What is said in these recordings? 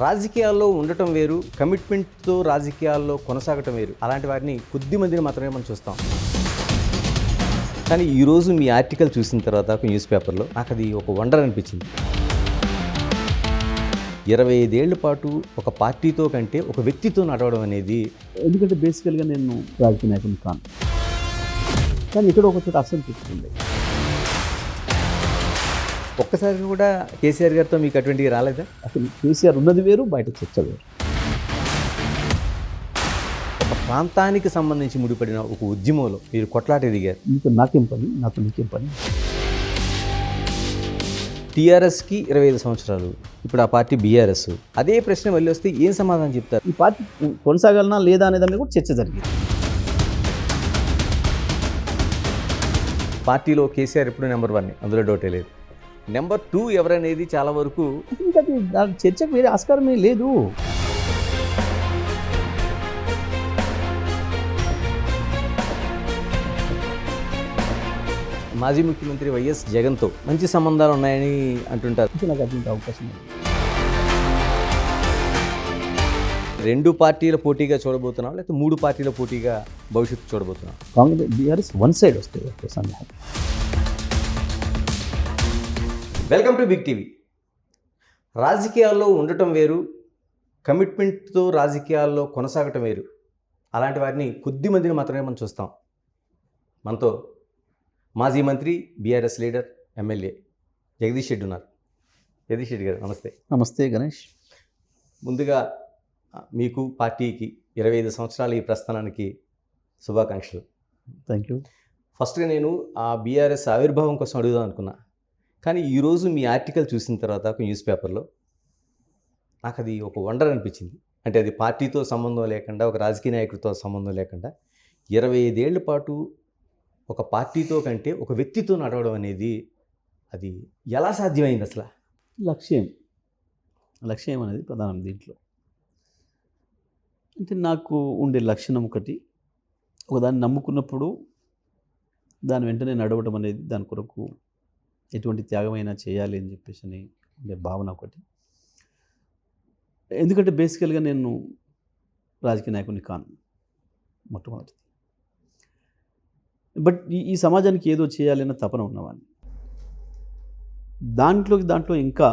రాజకీయాల్లో ఉండటం వేరు, కమిట్మెంట్తో రాజకీయాల్లో కొనసాగటం వేరు. అలాంటి వారిని కొద్ది మందిని మాత్రమే మనం చూస్తాం. కానీ ఈరోజు మీ ఆర్టికల్ చూసిన తర్వాత ఒక న్యూస్ పేపర్లో నాకు అది ఒక వండర్ అనిపించింది. 25 ఏళ్ల పాటు ఒక పార్టీతో కంటే ఒక వ్యక్తితో నడవడం అనేది, ఎందుకంటే బేసికల్గా నేను రాజకీయ నాయకుని కాను, కానీ ఇక్కడ ఒక చోట అసంతృప్తి ఉంది. ఒక్కసారి కూడా కేసీఆర్ గారితో మీకు అటువంటివి రాలేదా? అసలు కేసీఆర్ ఉన్నది వేరు, బయట చర్చ వేరు. ఒక ప్రాంతానికి సంబంధించి ముడిపడిన ఒక ఉద్యమంలో మీరు కొట్లాట దిగారు. నీకు నాకేం పని, నాతో నీకేం పని. టీఆర్ఎస్కి 25 సంవత్సరాలు, ఇప్పుడు ఆ పార్టీ బీఆర్ఎస్. అదే ప్రశ్న మళ్ళీ వస్తే ఏం సమాధానం చెప్తారు? ఈ పార్టీ కొనసాగాలనా లేదా అనే దాని మీద కూడా చర్చ జరిగింది. పార్టీలో కేసీఆర్ ఇప్పుడు నెంబర్ 1, అందులో డౌటే లేదు. నెంబర్ 2 ఎవరనేది చాలా వరకు ఇంకా దాని చర్చకు వేరే ఆస్కారమే లేదు. మాజీ ముఖ్యమంత్రి వైఎస్ జగన్తో మంచి సంబంధాలు ఉన్నాయని అంటుంటారు. నాకు అటువంటి అవకాశం లేదు. 2 పార్టీల పోటీగా చూడబోతున్నాం, లేకపోతే 3 పార్టీల పోటీగా భవిష్యత్తు చూడబోతున్నాం? కాంగ్రెస్ బీఆర్ఎస్ వన్ సైడ్ వస్తే సందేహం. Welcome to Big TV. రాజకీయాల్లో ఉండటం వేరు, కమిట్మెంట్తో రాజకీయాల్లో కొనసాగటం వేరు. అలాంటి వారిని కొద్ది మందిని మాత్రమే మనం చూస్తాం. మనతో మాజీ మంత్రి, BRS leader, MLA Jagadish Reddy ఉన్నారు. జగదీష్ రెడ్డి గారు నమస్తే. నమస్తే గణేష్. ముందుగా మీకు పార్టీకి 25 సంవత్సరాల ఈ ప్రస్థానానికి శుభాకాంక్షలు. Thank you. ఫస్ట్గా నేను ఆ బీఆర్ఎస్ ఆవిర్భావం కోసం అడుగుదాం అనుకున్నా, కానీ ఈరోజు మీ ఆర్టికల్ చూసిన తర్వాత ఒక న్యూస్ పేపర్లో నాకు అది ఒక వండర్ అనిపించింది. అంటే అది పార్టీతో సంబంధం లేకుండా, ఒక రాజకీయ నాయకుడితో సంబంధం లేకుండా 25 ఏళ్ల పాటు ఒక పార్టీతో కంటే ఒక వ్యక్తితో నడవడం అనేది, అది ఎలా సాధ్యమైంది అసలు? లక్ష్యం అనేది ప్రధానం దీంట్లో. అంటే నాకు ఉండే లక్షణం ఒకటి, ఒకదాన్ని నమ్ముకున్నప్పుడు దాని వెంటనే నడవడం అనేది, దాని కొరకు ఎటువంటి త్యాగమైనా చేయాలి అని చెప్పేసి అని ఉండే భావన ఒకటి. ఎందుకంటే బేసికల్గా నేను రాజకీయ నాయకుని కాను మొట్టమొదటి, బట్ ఈ సమాజానికి ఏదో చేయాలన్న తపన ఉన్నవాడిని. దాంట్లో ఇంకా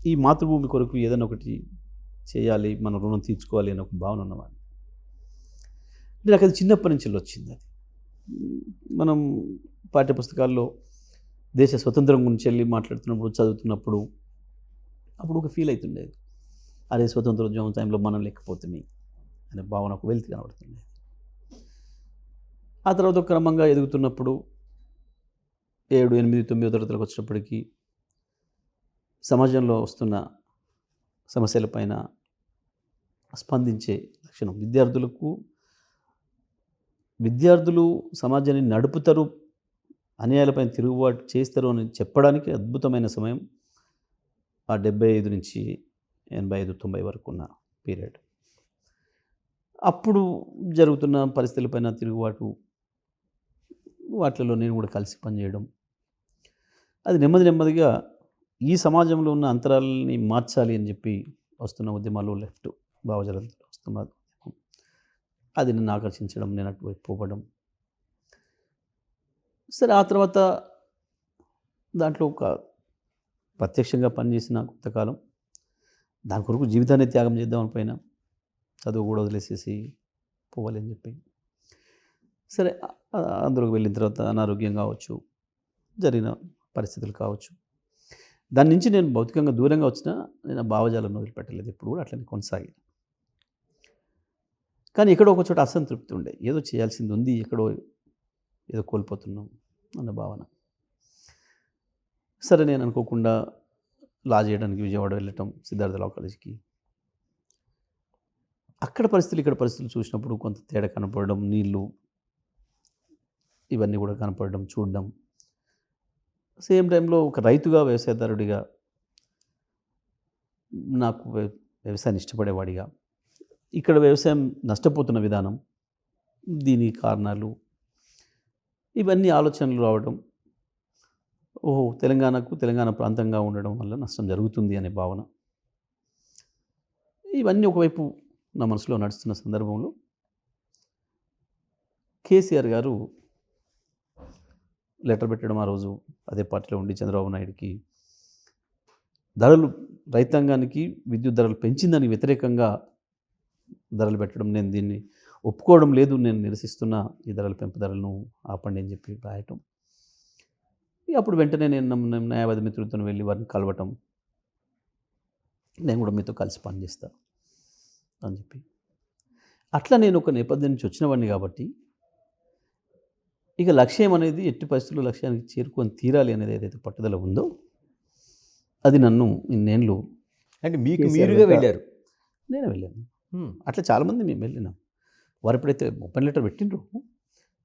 ఈ మాతృభూమి కొరకు ఏదైనా ఒకటి చేయాలి, మన రుణం తీర్చుకోవాలి అనే ఒక భావన ఉన్నవాడిని. నాకు అది చిన్నప్పటి నుంచి వచ్చింది. అది మనం పాఠ్యపుస్తకాల్లో దేశ స్వతంత్రం గురించి వెళ్ళి మాట్లాడుతున్నప్పుడు, చదువుతున్నప్పుడు అప్పుడు ఒక ఫీల్ అవుతుండేది, అదే స్వతంత్రోద్యమం టైంలో మనం లేకపోతుంది అనే భావన ఒక వెలితి కనబడుతుండేది. ఆ తర్వాత క్రమంగా ఎదుగుతున్నప్పుడు 7, 8, 9 తరగతులకు వచ్చినప్పటికీ సమాజంలో వస్తున్న సమస్యలపైన స్పందించే లక్షణం, విద్యార్థులు సమాజాన్ని నడుపుతారు, అన్యాయాలపైన తిరుగుబాటు చేస్తారు అని చెప్పడానికి అద్భుతమైన సమయం ఆ 75 నుంచి 85, 90 వరకు ఉన్న పీరియడ్. అప్పుడు జరుగుతున్న పరిస్థితులపైన తిరుగుబాటు, వాటిలో నేను కూడా కలిసి పనిచేయడం, అది నెమ్మదిగా ఈ సమాజంలో ఉన్న అంతరాలని మార్చాలి అని చెప్పి వస్తున్న ఉద్యమాలు, లెఫ్ట్ భావజాలంతో వస్తున్నది, అది నన్ను ఆకర్షించడం, నేను అటువైపు పోవడం. సరే, ఆ తర్వాత దాంట్లో ఒక ప్రత్యక్షంగా పనిచేసిన కొంతకాలం దాని కొరకు జీవితాన్ని త్యాగం చేద్దామని పైన చదువు కూడా వదిలేసేసి పోవాలి అని చెప్పి. సరే, అందులోకి వెళ్ళిన తర్వాత అనారోగ్యం కావచ్చు, జరిగిన పరిస్థితులు కావచ్చు, దాని నుంచి నేను భౌతికంగా దూరంగా వచ్చినా నేను ఆ భావజాలను వదిలిపెట్టలేదు, ఎప్పుడు కూడా అట్లనే కొనసాగి. కానీ ఎక్కడో ఒక చోట అసంతృప్తి ఉండే, ఏదో చేయాల్సింది ఉంది, ఎక్కడో ఏదో కోల్పోతున్నాం అన్న భావన. సరే, నేను అనుకోకుండా లా చేయడానికి విజయవాడ వెళ్ళటం, సిద్ధార్థ లా కాలేజీకి. అక్కడ పరిస్థితులు ఇక్కడ పరిస్థితులు చూసినప్పుడు కొంత తేడా కనపడడం, నీళ్ళు ఇవన్నీ కూడా కనపడడం, చూడడం. సేమ్ టైంలో ఒక రైతుగా, వ్యవసాయదారుడిగా, నాకు వ్యవసాయాన్ని ఇష్టపడేవాడిగా, ఇక్కడ వ్యవసాయం నష్టపోతున్న విధానం, దీని కారణాలు, ఇవన్నీ ఆలోచనలు రావడం, ఓహో తెలంగాణ ప్రాంతంగా ఉండడం వల్ల నష్టం జరుగుతుంది అనే భావన. ఇవన్నీ ఒకవైపు నా మనసులో నడుస్తున్న సందర్భంలో కేసీఆర్ గారు లెటర్ పెట్టడం ఆ రోజు అదే పార్టీలో ఉండి చంద్రబాబు నాయుడికి ధరలు రైతాంగానికి విద్యుత్ ధరలు పెంచిందని వ్యతిరేకంగా ధరలు పెట్టడం, నేను దీన్ని ఒప్పుకోవడం లేదు, నేను నిరసిస్తున్న ఈ ధరల పెంపుదరలను ఆపండి అని చెప్పి రాయటం. అప్పుడు వెంటనే నేను న్యాయవాది మిత్రులతో వెళ్ళి వారిని కలవటం, నేను కూడా మీతో కలిసి పనిచేస్తా అని చెప్పి. అట్లా నేను ఒక నేపథ్యం నుంచి వచ్చినవాడిని కాబట్టి ఇక లక్ష్యం అనేది ఎట్టి పరిస్థితుల్లో లక్ష్యానికి చేరుకొని తీరాలి అనేది ఏదైతే పట్టుదల ఉందో అది నన్ను ఇన్నేళ్ళు అంటే మీకు కేసీఆర్ మీరుగా వెంట వెళ్ళారు. నేను వెళ్ళాను. అట్లా చాలామంది మేము వెళ్ళినాం. వారు ఎప్పుడైతే ఓపెన్ లెటర్ పెట్టిండ్రో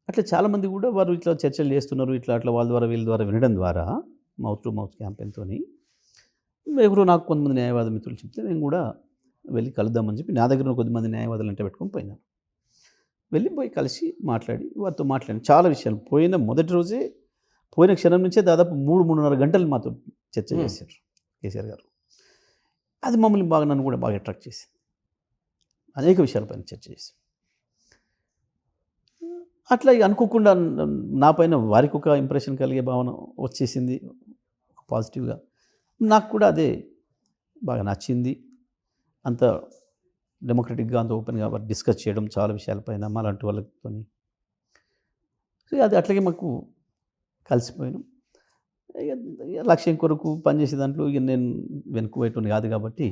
అట్లా చాలామంది కూడా వారు ఇట్లా చర్చలు చేస్తున్నారు, ఇట్లా అట్లా వాళ్ళ ద్వారా వీళ్ళ ద్వారా వినడం ద్వారా మౌత్ టు మౌత్ క్యాంపెయిన్తో ఎవరో నాకు కొంతమంది న్యాయవాద మిత్రులు చెప్తే నేను కూడా వెళ్ళి కలుద్దామని చెప్పి నా దగ్గర కొద్దిమంది న్యాయవాదులు అంటే పెట్టుకొని పోయినాను. పోయి కలిసి మాట్లాడి వారితో మాట్లాడి చాలా విషయాలు పోయిన మొదటి రోజే పోయిన క్షణం నుంచే దాదాపు 3-3.5 గంటలు మాతో చర్చ చేశారు కేసీఆర్ గారు. అది మమ్మల్ని బాగా నన్ను కూడా బాగా అట్రాక్ట్ చేసింది. అనేక విషయాలపైన చర్చ చేసి అట్లా ఇక అనుకోకుండా నా పైన వారికి ఒక ఇంప్రెషన్ కలిగే భావన వచ్చేసింది పాజిటివ్గా. నాకు కూడా అదే బాగా నచ్చింది. అంత డెమోక్రటిక్గా అంత ఓపెన్గా డిస్కస్ చేయడం చాలా విషయాలపైన మాలాంటి వాళ్ళతో. సో అది అట్లాగే మాకు కలిసిపోయాను. ఇక లక్ష్యం కొరకు పనిచేసే దాంట్లో ఇక నేను వెనుకబోయేటోని కాదు కాబట్టి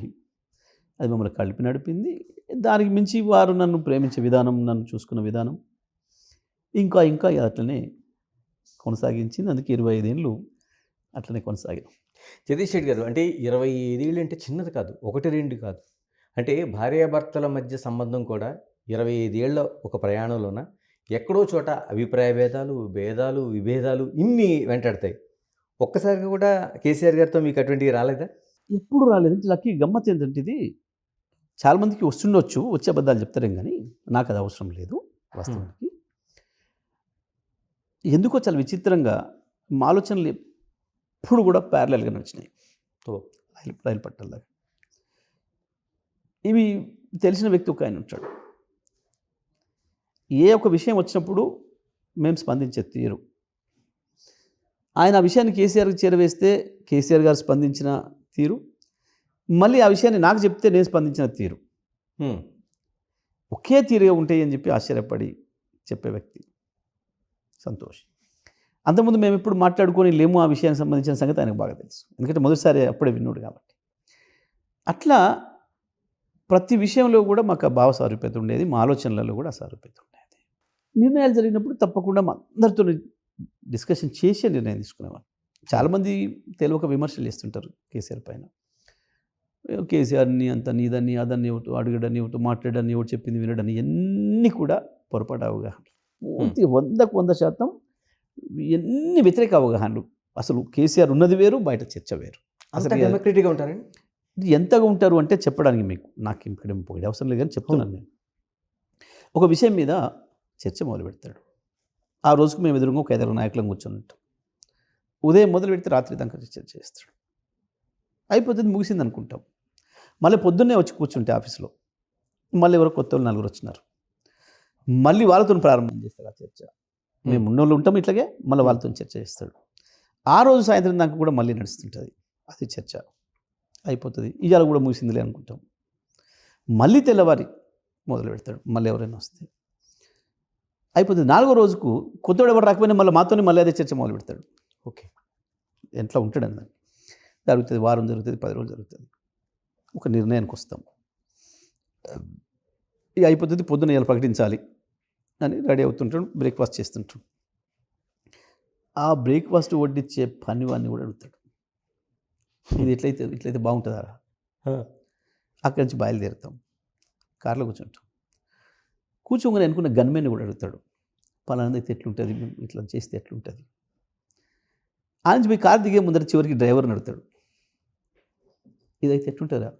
అది మమ్మల్ని కలిపి నడిపింది. దానికి మించి వారు నన్ను ప్రేమించే విధానం, నన్ను చూసుకున్న విధానం ఇంకా అట్లనే కొనసాగించింది. అందుకే 25 ఏళ్ళు అట్లనే కొనసాగాను. జగదీష్ రెడ్డి గారు, అంటే 25 ఏళ్ళు అంటే చిన్నది కాదు, 1-2 కాదు. అంటే భార్యాభర్తల మధ్య సంబంధం కూడా 25 ఏళ్ళ ఒక ప్రయాణంలోన ఎక్కడో చోట అభిప్రాయ భేదాలు, విభేదాలు ఇన్ని వెంటాడతాయి. ఒక్కసారిగా కూడా కేసీఆర్ గారితో మీకు అటువంటివి రాలేదా? ఎప్పుడు రాలేదు. లక్కీ గమ్మత్ ఏంటంటే ఇది చాలామందికి వస్తుండొచ్చు, వచ్చే అబద్ధాలు చెప్తారేం కానీ నాకు అది అవసరం లేదు వాస్తవానికి. ఎందుకో చాలా విచిత్రంగా మా ఆలోచనలు ఎప్పుడు కూడా ప్యారలల్గా నడిచినాయి. రైలు పట్టాలలాగా. ఇవి తెలిసిన వ్యక్తి ఒక ఆయన ఉంటాడు. ఏ ఒక విషయం వచ్చినప్పుడు మేము స్పందించే తీరు, ఆయన ఆ విషయాన్ని కేసీఆర్కి చేరవేస్తే కేసీఆర్ గారు స్పందించిన తీరు, మళ్ళీ ఆ విషయాన్ని నాకు చెప్తే నేను స్పందించిన తీరు ఒకే తీరుగా ఉంటాయి అని చెప్పి ఆశ్చర్యపడి చెప్పే వ్యక్తి సంతోష్. అంతకుముందు మేము ఎప్పుడు మాట్లాడుకొని లేము ఆ విషయానికి సంబంధించిన సంగతి ఆయనకు బాగా తెలుసు, ఎందుకంటే మొదటిసారి అప్పుడే విన్నాడు కాబట్టి. అట్లా ప్రతి విషయంలో కూడా మాకు ఆ భావ సారూప్యత ఉండేది, మా ఆలోచనలలో కూడా సారూప్యత ఉండేది. నిర్ణయాలు జరిగినప్పుడు తప్పకుండా మా అందరితో డిస్కషన్ చేసే నిర్ణయం తీసుకునేవాళ్ళు. చాలామంది తెలియక విమర్శలు చేస్తుంటారు కేసీఆర్ పైన. కేసీఆర్ని అంత నీదని అదని ఎవరు అడగడని ఎవరితో మాట్లాడని ఎవరు చెప్పింది వినడని ఎన్ని కూడా పొరపాటు అవగాహన, పూర్తి 100% ఎన్ని వ్యతిరేక అవగాహనలు. అసలు కేసీఆర్ ఉన్నది వేరు, బయట చర్చ వేరు. అసలు డెమోక్రటిక్గా ఉంటారండి. ఎంతగా ఉంటారు అంటే చెప్పడానికి నాకు ఇక్కడ పోయే అవసరం లేదు కానీ చెప్తున్నాను నేను. ఒక విషయం మీద చర్చ మొదలు పెడతాడు. ఆ రోజుకు మేము ఎదురుగా ఒక 5 నాయకులను కూర్చొని ఉంటాం. ఉదయం మొదలు పెడితే రాత్రి దాకా చర్చ చేస్తాడు. అయిపోతుంది, ముగిసింది అనుకుంటాం. మళ్ళీ పొద్దున్నే వచ్చి కూర్చుంటే ఆఫీస్లో మళ్ళీ ఎవరో కొత్త వాళ్ళు 4 వచ్చినారు, మళ్ళీ వాళ్ళతో ప్రారంభం చేస్తారు ఆ చర్చ. మేము ఉన్నోళ్ళు ఉంటాం ఇట్లాగే, మళ్ళీ వాళ్ళతో చర్చ చేస్తాడు. ఆ రోజు సాయంత్రం దాకా కూడా మళ్ళీ నడుస్తుంటుంది అది చర్చ. అయిపోతుంది, ఇవాళ కూడా ముగిసిందిలే అనుకుంటాం. మళ్ళీ తెల్లవారి మొదలు పెడతాడు, మళ్ళీ ఎవరైనా వస్తే అయిపోతుంది. 4వ రోజుకు కొత్తవాడు ఎవరు రాకపోయినా మళ్ళీ మాతోనే మళ్ళీ అదే చర్చ మొదలు పెడతాడు. ఓకే, ఎట్లా ఉంటాడు అన్నది జరుగుతుంది. వారం జరుగుతుంది, 10 రోజులు జరుగుతుంది. ఒక నిర్ణయానికి వస్తాం. ఇక అయిపోతుంది, పొద్దున ఇలా ప్రకటించాలి అని రెడీ అవుతుంటాడు, బ్రేక్ఫాస్ట్ చేస్తుంటాడు. ఆ బ్రేక్ఫాస్ట్ వడ్డించే పని వాడిని కూడా అడుగుతాడు, ఇది ఇట్లయితే బాగుంటుందా? అక్కడి నుంచి బయలుదేరుతాం, కార్లో కూర్చోగానే అనుకున్న గన్మెన్ కూడా అడుగుతాడు, పలానా అయితే ఎట్లుంటుంది, ఇట్లా చేస్తే ఎట్లుంటుంది. ఆ నుంచి మీ కారు దిగే ముందర చివరికి డ్రైవర్ని అడుగుతాడు, ఇదైతే ఎట్లుంటుందా?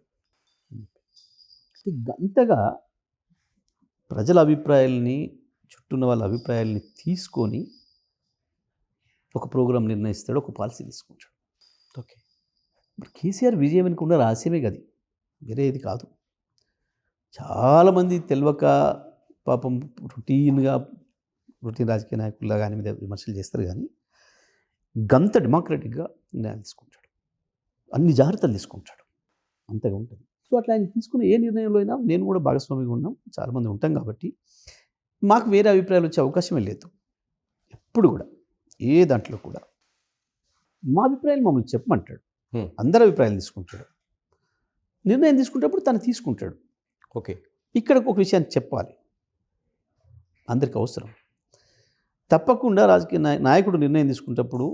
గంతగా ప్రజల అభిప్రాయాలని, చుట్టూన్న వాళ్ళ అభిప్రాయాలని తీసుకొని ఒక ప్రోగ్రాం నిర్ణయిస్తాడు, ఒక పాలసీ తీసుకుంటాడు. ఓకే, కేసీఆర్ విజయం వెనుక ఉన్న రహస్యమే గది, వేరే ఏది కాదు. చాలామంది తెలియక పాపం రొటీన్ రాజకీయ నాయకుల్లా కానీ మీద విమర్శలు చేస్తారు, కానీ గంత డెమోక్రటిక్గా నిర్ణయాలు తీసుకుంటాడు, అన్ని జాగ్రత్తలు తీసుకుంటాడు, అంతగా ఉంటుంది. సో అట్లా ఆయన తీసుకునే ఏ నిర్ణయంలో అయినా నేను కూడా భాగస్వామిగా ఉన్నాం, చాలామంది ఉంటాం కాబట్టి మాకు వేరే అభిప్రాయాలు వచ్చే అవకాశమే లేదు. ఎప్పుడు కూడా ఏ దాంట్లో కూడా మా అభిప్రాయాలు మమ్మల్ని చెప్పమంటాడు, అందరి అభిప్రాయాలు తీసుకుంటాడు, నిర్ణయం తీసుకునేటప్పుడు తను తీసుకుంటాడు. ఓకే, ఇక్కడ ఒక విషయాన్ని చెప్పాలి, అందరికి అవసరం. తప్పకుండా రాజకీయ నాయకుడు నిర్ణయం తీసుకునేటప్పుడు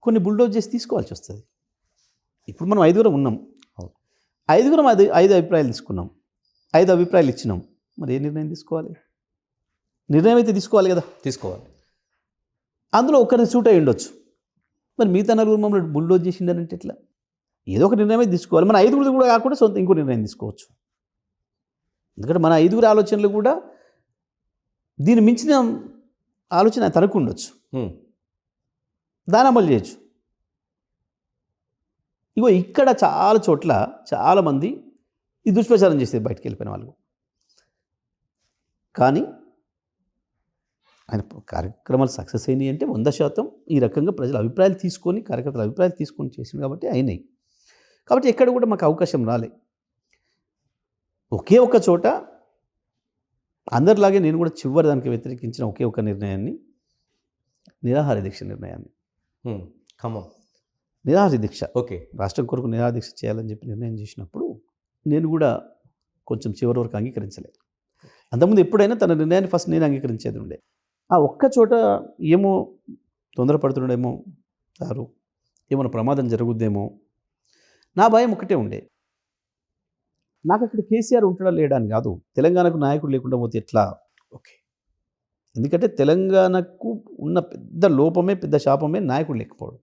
కొన్ని బుల్డోజ్ చేసి తీసుకోవాల్సి వస్తుంది. ఇప్పుడు మనం 5 ఉన్నాం, 5 అభిప్రాయాలు తీసుకున్నాం, 5 అభిప్రాయాలు ఇచ్చినాం, మరి ఏ నిర్ణయం తీసుకోవాలి? నిర్ణయం అయితే తీసుకోవాలి కదా, తీసుకోవాలి. అందులో ఒకరిని సూట్ అయి ఉండొచ్చు, మరి మిగతా 4 మమ్మల్ని బుల్డోజ్ చేసిండనంటే ఎట్లా? ఏదో ఒక నిర్ణయం అయితే తీసుకోవాలి. మన 5 కూడా కాకుండా సొంత ఇంకో నిర్ణయం తీసుకోవచ్చు. ఎందుకంటే మన 5 ఆలోచనలు కూడా దీన్ని మించిన ఆలోచన తనకు ఉండొచ్చు, దాని అమలు చేయొచ్చు. ఇగో ఇక్కడ చాలా చోట్ల చాలామంది ఈ దుష్ప్రచారం చేసేది బయటికి వెళ్ళిపోయిన వాళ్ళు. కానీ ఆయన కార్యక్రమాలు సక్సెస్ అయినాయి అంటే 100% ఈ రకంగా ప్రజల అభిప్రాయాలు తీసుకొని, కార్యకర్తల అభిప్రాయాలు తీసుకొని చేసింది కాబట్టి అయినాయి. కాబట్టి ఎక్కడ కూడా మాకు అవకాశం రాలే. ఒకే ఒక్క చోట అందరిలాగే నేను కూడా చివరి దానికి వ్యతిరేకించిన ఒకే ఒక నిర్ణయాన్ని, నిరాహార దీక్ష నిర్ణయాన్ని. ఖమ్మం నిరాహార దీక్ష, ఓకే, రాష్ట్రం కొరకు నిరాహార దీక్ష చేయాలని చెప్పి నిర్ణయం చేసినప్పుడు నేను కూడా కొంచెం చివరి వరకు అంగీకరించలేదు. అంతకుముందు ఎప్పుడైనా తన నిర్ణయాన్ని ఫస్ట్ నేను అంగీకరించేది ఉండే. ఆ ఒక్క చోట ఏమో తొందరపడుతుండేమో సారు, ఏమైనా ప్రమాదం జరుగుద్దేమో, నా భయం ఒకటే ఉండే. నాకు అక్కడ కేసీఆర్ ఉంటాడా లేడా అని కాదు, తెలంగాణకు నాయకుడు లేకుండా పోతే ఎట్లా. ఓకే, ఎందుకంటే తెలంగాణకు ఉన్న పెద్ద లోపమే, పెద్ద శాపమే నాయకుడు లేకపోవడం.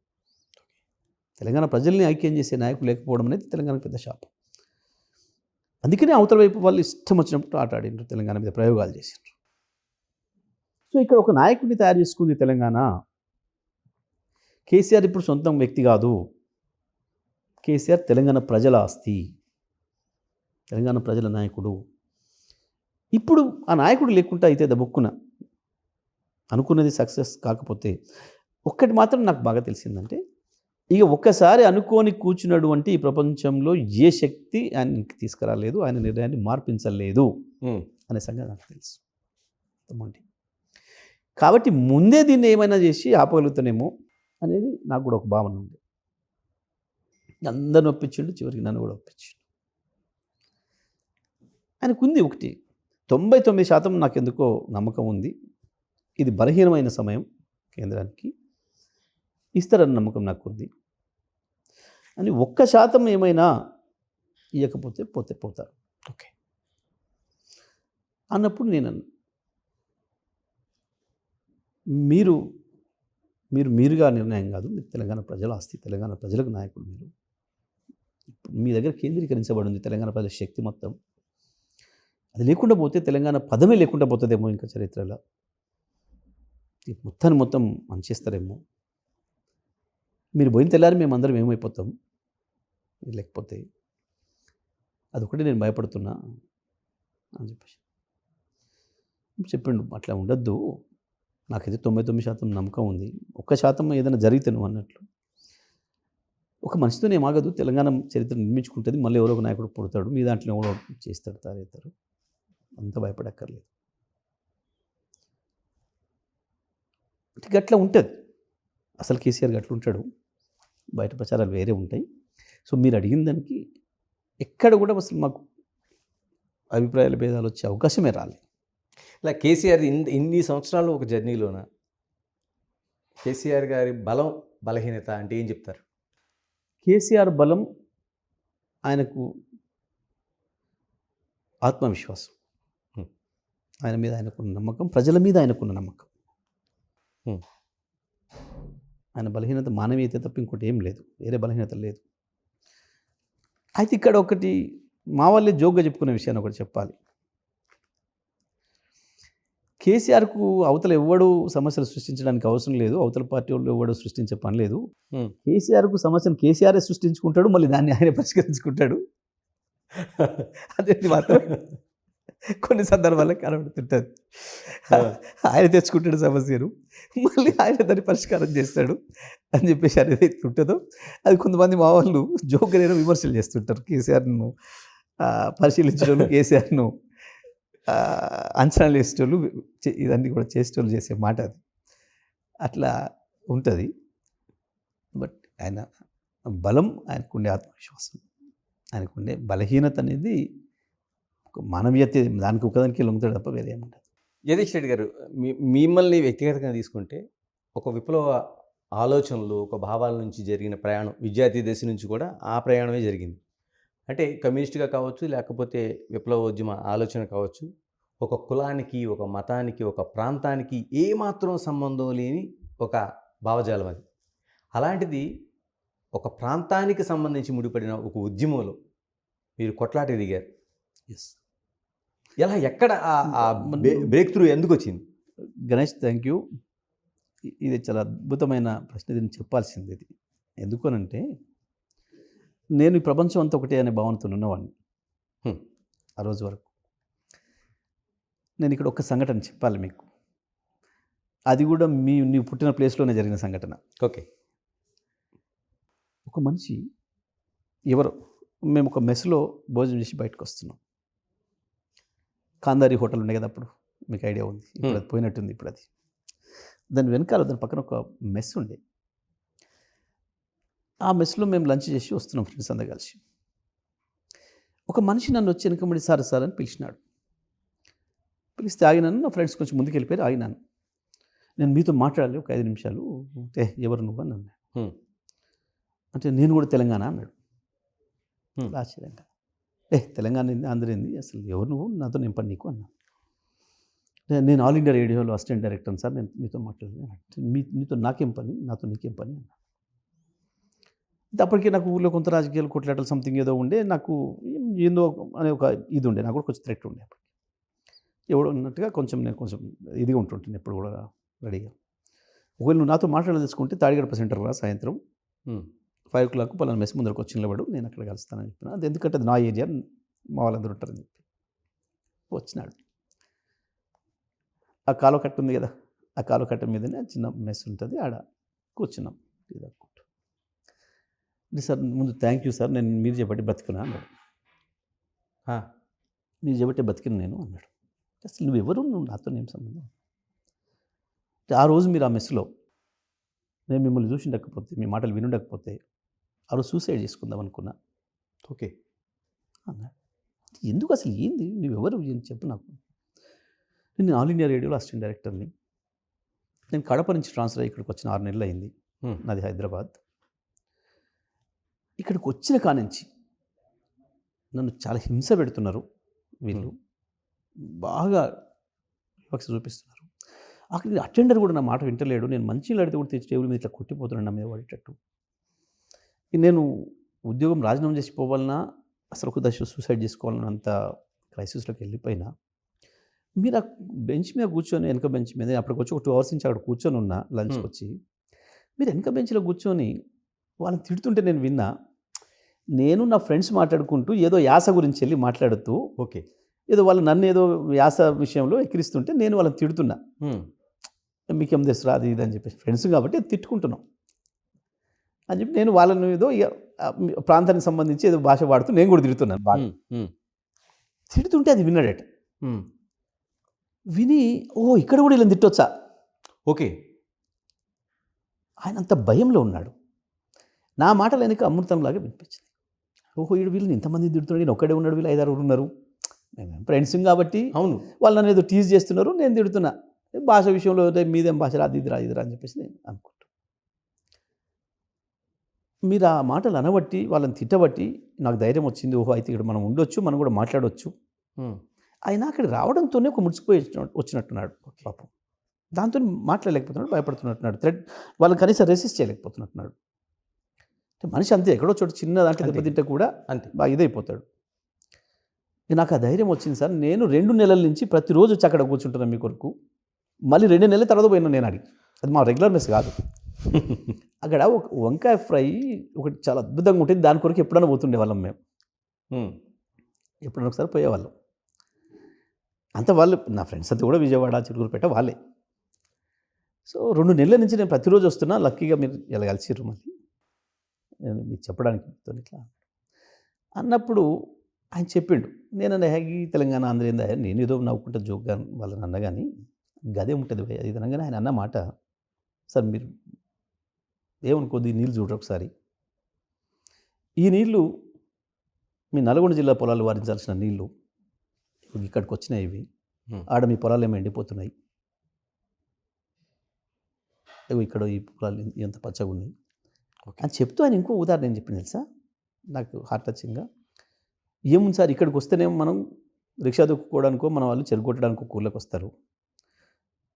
తెలంగాణ ప్రజల్ని ఐక్యం చేసే నాయకుడు లేకపోవడం అనేది తెలంగాణకు పెద్ద శాపం. అందుకనే అవతల వైపు వాళ్ళు ఇష్టం వచ్చినప్పుడు ఆట ఆడిండ్రు, తెలంగాణ మీద ప్రయోగాలు చేసిండ్రు. సో ఇక్కడ ఒక నాయకుడిని తయారు చేసుకుంది తెలంగాణ. కేసీఆర్ ఇప్పుడు సొంతం వ్యక్తి కాదు, కేసీఆర్ తెలంగాణ ప్రజల ఆస్తి, తెలంగాణ ప్రజల నాయకుడు. ఇప్పుడు ఆ నాయకుడు లేకుండా అయితే దబుక్కున అనుకున్నది సక్సెస్ కాకపోతే, ఒక్కటి మాత్రం నాకు బాగా తెలిసిందంటే, ఇక ఒక్కసారి అనుకోని కూర్చున్నాడు అంటే ఈ ప్రపంచంలో ఏ శక్తి ఆయనకి తీసుకురాలేదు, ఆయన నిర్ణయాన్ని మార్పించలేదు అనే సంగతి నాకు తెలుసు. కాబట్టి ముందే దీన్ని ఏమైనా చేసి ఆపగలుగుతానేమో అనేది నాకు కూడా ఒక భావన ఉంది. అందరిని ఒప్పించిండు, చివరికి నన్ను కూడా ఒప్పించిండు. ఆయనకుంది ఒకటి 99% నాకు ఎందుకో నమ్మకం ఉంది, ఇది బలహీనమైన సమయం, కేంద్రానికి ఇస్తారన్న నమ్మకం నాకు ఉంది అని. 1% ఏమైనా ఇవ్వకపోతే పోతారు. ఓకే అన్నప్పుడు నేను మీరుగా నిర్ణయం కాదు, మీరు తెలంగాణ ప్రజల ఆస్తి, తెలంగాణ ప్రజలకు నాయకుడు. మీరు మీ దగ్గర కేంద్రీకరించబడి ఉంది తెలంగాణ ప్రజల శక్తి మొత్తం. అది లేకుండా పోతే తెలంగాణ పదమే లేకుండా పోతుందేమో ఇంకా చరిత్రలో, మొత్తం మంచేస్తారేమో. మీరు పోయిన తెల్లారి మేమందరం ఏమైపోతాం, లేకపోతే అదొకటి నేను భయపడుతున్నా అని చెప్పేసి చెప్పిండు. అట్లా ఉండొద్దు, నాకైతే 99% నమ్మకం ఉంది, 1% ఏదైనా జరిగితే నువ్వు అన్నట్లు. ఒక మనిషితో ఏమాగదు, తెలంగాణ చరిత్ర నిర్మించుకుంటుంది, మళ్ళీ ఎవరో ఒక నాయకుడు పుడతాడు, మీ దాంట్లో ఎవరో చేస్తాడు, తారేతారు, అంత భయపడక్కర్లేదు. గట్లా ఉంటుంది అసలు, కేసీఆర్ గట్ల ఉంటాడు, బయట ప్రచారాలు వేరే ఉంటాయి. సో మీరు అడిగిన దానికి ఎక్కడ కూడా అసలు మాకు అభిప్రాయాల భేదాలు వచ్చే అవకాశమే రాలేదు. ఇలా కేసీఆర్ ఇన్ని సంవత్సరాలు ఒక జర్నీలోన కేసీఆర్ గారి బలం బలహీనత అంటే ఏం చెప్తారు? కేసీఆర్ బలం ఆయనకు ఆత్మవిశ్వాసం, ఆయన మీద ఆయనకున్న నమ్మకం, ప్రజల మీద ఆయనకున్న నమ్మకం. ఆయన బలహీనత మానవీయత తప్ప ఇంకోటి ఏం లేదు, వేరే బలహీనత లేదు. అయితే ఇక్కడ ఒకటి మా వాళ్ళే జోక్గా చెప్పుకునే విషయాన్ని ఒకటి చెప్పాలి. కేసీఆర్కు అవతల ఎవ్వడు సమస్యలు సృష్టించడానికి అవసరం లేదు, అవతల పార్టీ వాళ్ళు ఎవ్వడు సృష్టించే పని లేదు. కేసీఆర్కు సమస్యను కేసీఆరే సృష్టించుకుంటాడు, మళ్ళీ దాన్ని ఆయన పరిష్కరించుకుంటాడు. అనేది మాత్రం కొన్ని సందర్భాల్లో కనబడుతుంటుంది. ఆయన తెచ్చుకుంటాడు సమస్యను, మళ్ళీ ఆయన దాన్ని పరిష్కారం చేస్తాడు అని చెప్పేసి అనేది ఉంటుందో అది కొంతమంది మా వాళ్ళు జోక్గా నేను విమర్శలు చేస్తుంటారు. కేసీఆర్ను పరిశీలించడం, కేసీఆర్ను అంచనాలు వేసేటోళ్ళు ఇవన్నీ కూడా చేసేటోళ్ళు చేసే మాట అది. అట్లా ఉంటుంది. బట్ ఆయన బలం, ఆయనకుండే ఆత్మవిశ్వాసం, ఆయనకుండే బలహీనత అనేది మానవీయత, దానికి ఒకదానికి లొంగుతాడు తప్ప వేరే ఏముండదు. జగదీష్ రెడ్డి గారు, మిమ్మల్ని వ్యక్తిగతంగా తీసుకుంటే ఒక విప్లవ ఆలోచనలు, ఒక భావాల నుంచి జరిగిన ప్రయాణం, విద్యార్థి దశ నుంచి కూడా ఆ ప్రయాణమే జరిగింది. అంటే కమ్యూనిస్ట్గా కావచ్చు, లేకపోతే విప్లవోద్యమ ఆలోచన కావచ్చు, ఒక కులానికి, ఒక మతానికి, ఒక ప్రాంతానికి ఏమాత్రం సంబంధం లేని ఒక భావజాలం అది. అలాంటిది ఒక ప్రాంతానికి సంబంధించి ముడిపడిన ఒక ఉద్యమంలో మీరు కొట్లాట దిగారు. ఎస్. ఎలా, ఎక్కడ బ్రేక్ త్రూ ఎందుకు వచ్చింది? Ganesh, thank you. ఇది చాలా అద్భుతమైన ప్రశ్న. ఇది నేను చెప్పాల్సింది. ఇది ఎందుకనంటే నేను ఈ ప్రపంచం అంతా ఒకటే అనే భావనతో ఉన్నవాడిని ఆ రోజు వరకు. నేను ఇక్కడ ఒక సంఘటన చెప్పాలి మీకు. అది కూడా నీవు పుట్టిన ప్లేస్లోనే జరిగిన సంఘటన. ఓకే. ఒక మనిషి ఎవరో, మేము ఒక మెస్లో భోజనం చేసి బయటకు వస్తున్నాం. కాందారి హోటల్ ఉండే కదా అప్పుడు, మీకు ఐడియా ఉంది. ఇప్పుడు అది పోయినట్టుంది. ఇప్పుడు అది దాని వెనకాల, దాని పక్కన ఒక మెస్ ఉండే. ఆ మెస్లో మేము లంచ్ చేసి వస్తున్నాం ఫ్రెండ్స్ అందరూ కలిసి. ఒక మనిషి నన్ను వచ్చి వెనకబడి సార్ సార్ అని పిలిచినాడు. పిలిస్తే ఆగినాను. నా ఫ్రెండ్స్ కొంచెం ముందుకు వెళ్ళిపోయారు, ఆగినాను. నేను మీతో మాట్లాడాలి ఒక 5 నిమిషాలు. ఎవరు నువ్వు అని అన్నాడు. అంటే నేను కూడా తెలంగాణ అన్నాడు. ఆశ్చర్యంగా, తెలంగాణ ఆంధ్ర ఏంది అసలు, ఎవరు నువ్వు, నాతో నేను పని నీకు అన్నా. నేను ఆల్ ఇండియా రేడియోలో అసిస్టెంట్ డైరెక్టర్ సార్, నేను మీతో మాట్లాడాలి. మీతో నాకేం పని, నాతో నీకేం పని అన్నా. అప్పటికే నాకు ఊళ్ళో కొంత రాజకీయాలు కొట్లాటలు సంథింగ్ ఏదో ఉండే, నాకు ఏందో అనే ఒక ఇది ఉండే, నాకు కూడా కొంచెం థ్రెట్ ఉండే. అప్పటికి ఎవడో ఉన్నట్టుగా కొంచెం నేను కొంచెం ఇదిగా ఉంటుంటాను ఎప్పుడు కూడా రెడీగా. ఒకవేళ నువ్వు నాతో మాట్లాడదలుచుకుంటే తాడిగడప సెంటర్ రా, సాయంత్రం 5 o'clock పలానా మెస్ ముందరకు వచ్చి నిలబడు, నేను అక్కడ కలుస్తానని చెప్పిన. అది ఎందుకంటే అది నా ఏరియా, మా వాళ్ళందరూ ఉంటారని చెప్పి వచ్చినాడు. ఆ కాలువ కట్ట ఉంది కదా, ఆ కాలువ కట్ట మీదనే చిన్న మెస్ ఉంటుంది, ఆడ కూర్చున్నాం టీ తాగుకుంటూ. సార్ ముందు థ్యాంక్ యూ సార్, నేను మీరు చెప్పట్టి బతికినా అన్నాడు. మీరు చెప్పట్టే బతికిన నేను అన్నాడు. అసలు నువ్వెవరు, నువ్వు నాతో ఏం సంబంధం? ఆ రోజు మీరు ఆ మెస్లో నేను మిమ్మల్ని చూసి ఉండకపోతే, మీ మాటలు వినుండకపోతే ఆ రోజు సూసైడ్ చేసుకుందాం అనుకున్నా. ఓకే అన్నాడు. ఎందుకు అసలు ఏంది, నువ్వెవరు ఏం చెప్పు నాకు. నేను ఆల్ ఇండియా రేడియోలో అసిస్టెంట్ డైరెక్టర్ని. నేను కడప నుంచి ట్రాన్స్ఫర్ అయ్యి ఇక్కడికి వచ్చిన 6 నెలలు అయింది. నాది హైదరాబాద్. ఇక్కడికి వచ్చిన కానించి నన్ను చాలా హింస పెడుతున్నారు వీళ్ళు, బాగా వివక్ష చూపిస్తున్నారు. అక్కడ అటెండర్ కూడా నా మాట వింటలేడు. నేను మంచిగా అడిగితే కూడా తెచ్చి టేబుల్ మీద ఇట్లా కొట్టిపోతున్నాను నా మీద పడేటట్టు. నేను ఉద్యోగం రాజీనామా చేసి పోవాలన్నా, అసలు ఒక దశ సూసైడ్ చేసుకోవాలన్నంత క్రైసిస్లోకి వెళ్ళిపోయినా, మీరు ఆ బెంచ్ మీద కూర్చొని, వెనక బెంచ్ మీద అప్పటికి వచ్చి ఒక 2 hours నుంచి అక్కడ కూర్చొని ఉన్నా లంచ్కి వచ్చి, మీరు వెనక బెంచ్లో కూర్చొని వాళ్ళని తిడుతుంటే నేను విన్నా. నేను నా ఫ్రెండ్స్ మాట్లాడుకుంటూ ఏదో యాస గురించి వెళ్ళి మాట్లాడుతూ, ఓకే, ఏదో వాళ్ళు నన్ను ఏదో యాస విషయంలో ఎక్కిరిస్తుంటే నేను వాళ్ళని తిడుతున్నా. మీకేం తెలుసు అది ఇది అని చెప్పేసి, ఫ్రెండ్స్ కాబట్టి తిట్టుకుంటున్నాం అని చెప్పి నేను వాళ్ళని ఏదో ప్రాంతానికి సంబంధించి ఏదో భాష వాడుతూ నేను కూడా తిడుతున్నాను బాగా. తిడుతుంటే అది విన్నాడట. విని, ఇక్కడ కూడా ఇలా తిట్టొచ్చా, ఓకే, ఆయన అంత భయంలో ఉన్నాడు. నా మాటలు వెనక అమృతంలాగా వినిపించింది. వీళ్ళని ఇంతమంది తిడుతున్నాడు, నేను ఒక్కడే ఉన్నాడు, వీళ్ళు 5-6 ఉన్నారు, మేము ఫ్రెండ్స్ కాబట్టి అవును, వాళ్ళు నన్ను ఏదో టీజ్ చేస్తున్నారు, నేను తిడుతున్నా భాష విషయంలో, మీదేం భాష అది ఇదిరా అని చెప్పేసి నేను అనుకుంటా. మీరు ఆ మాటలు అనబట్టి, వాళ్ళని తిట్టబట్టి నాకు ధైర్యం వచ్చింది. అయితే ఇక్కడ మనం ఉండొచ్చు, మనం కూడా మాట్లాడవచ్చు. ఆయన అక్కడికి రావడంతోనే ఒక ముడిచిపోయి వచ్చినట్టున్నాడు పాపం. దాంతో మాట్లాడలేకపోతున్నాడు, భయపడుతున్నట్టున్నాడు, వాళ్ళని కనీసం రెసిస్ట్ చేయలేకపోతున్నట్టున్నాడు. మనిషి అంతే, ఎక్కడో చోటు చిన్న దాంట్లో దెబ్బతింటే కూడా అంతే బాగా ఇదైపోతాడు. నాకు ఆ ధైర్యం వచ్చింది సార్. నేను 2 నెలల నుంచి ప్రతిరోజు వచ్చి అక్కడ కూర్చుంటున్నాను మీ కొరకు. మళ్ళీ 2 నెలల తర్వాత పోయినా నేను అడిగి, అది మా రెగ్యులర్ మెస్ కాదు. అక్కడ ఒక వంకాయ ఫ్రై ఒకటి చాలా అద్భుతంగా ఉంటుంది, దాని కొరకు ఎప్పుడైనా పోతుండే వాళ్ళం మేము. ఎప్పుడైనా ఒకసారి పోయేవాళ్ళం. అంత వాళ్ళు నా ఫ్రెండ్స్ అంతా కూడా విజయవాడ, చిలుకూరుపేట వాళ్ళే. సో 2 నెలల నుంచి నేను ప్రతిరోజు వస్తున్నా. లక్కీగా మీరు ఇలా కలిసిర్రు మళ్ళీ. నేను మీకు చెప్పడానికి మీతోని ఇట్లా అన్నప్పుడు ఆయన చెప్పిండు. నేనన్నా ఈ తెలంగాణ ఆంధ్ర ఏందా నేను ఏదో నవ్వుకుంటా జోక్గా వాళ్ళని అన్నా కానీ గదే ఉంటుంది భయ్యా ఇది అనగానే ఆయన అన్న మాట, సార్ మీరు ఏమనుకోద్ది నీళ్ళు చూడరు ఒకసారి. ఈ నీళ్ళు మీ నల్గొండ జిల్లా పొలాలు వారించాల్సిన నీళ్ళు ఇక్కడికి వచ్చినాయి. ఇవి ఆడ మీ పొలాలు ఏమో ఎండిపోతున్నాయి. ఇక్కడ ఈ పొలాలు ఎంత పచ్చగా ఉన్నాయి అని చెప్తూ ఆయన ఇంకో ఉదాహరణ ఏం చెప్పింది తెలుసా, నాకు హార్ట్ టచింగ్గా. ఏముంది సార్ ఇక్కడికి వస్తేనేమో మనం రిక్షా దొక్కుకోవడానికో మన వాళ్ళు చెరుగొట్టడానికో కూళ్ళకి వస్తారు.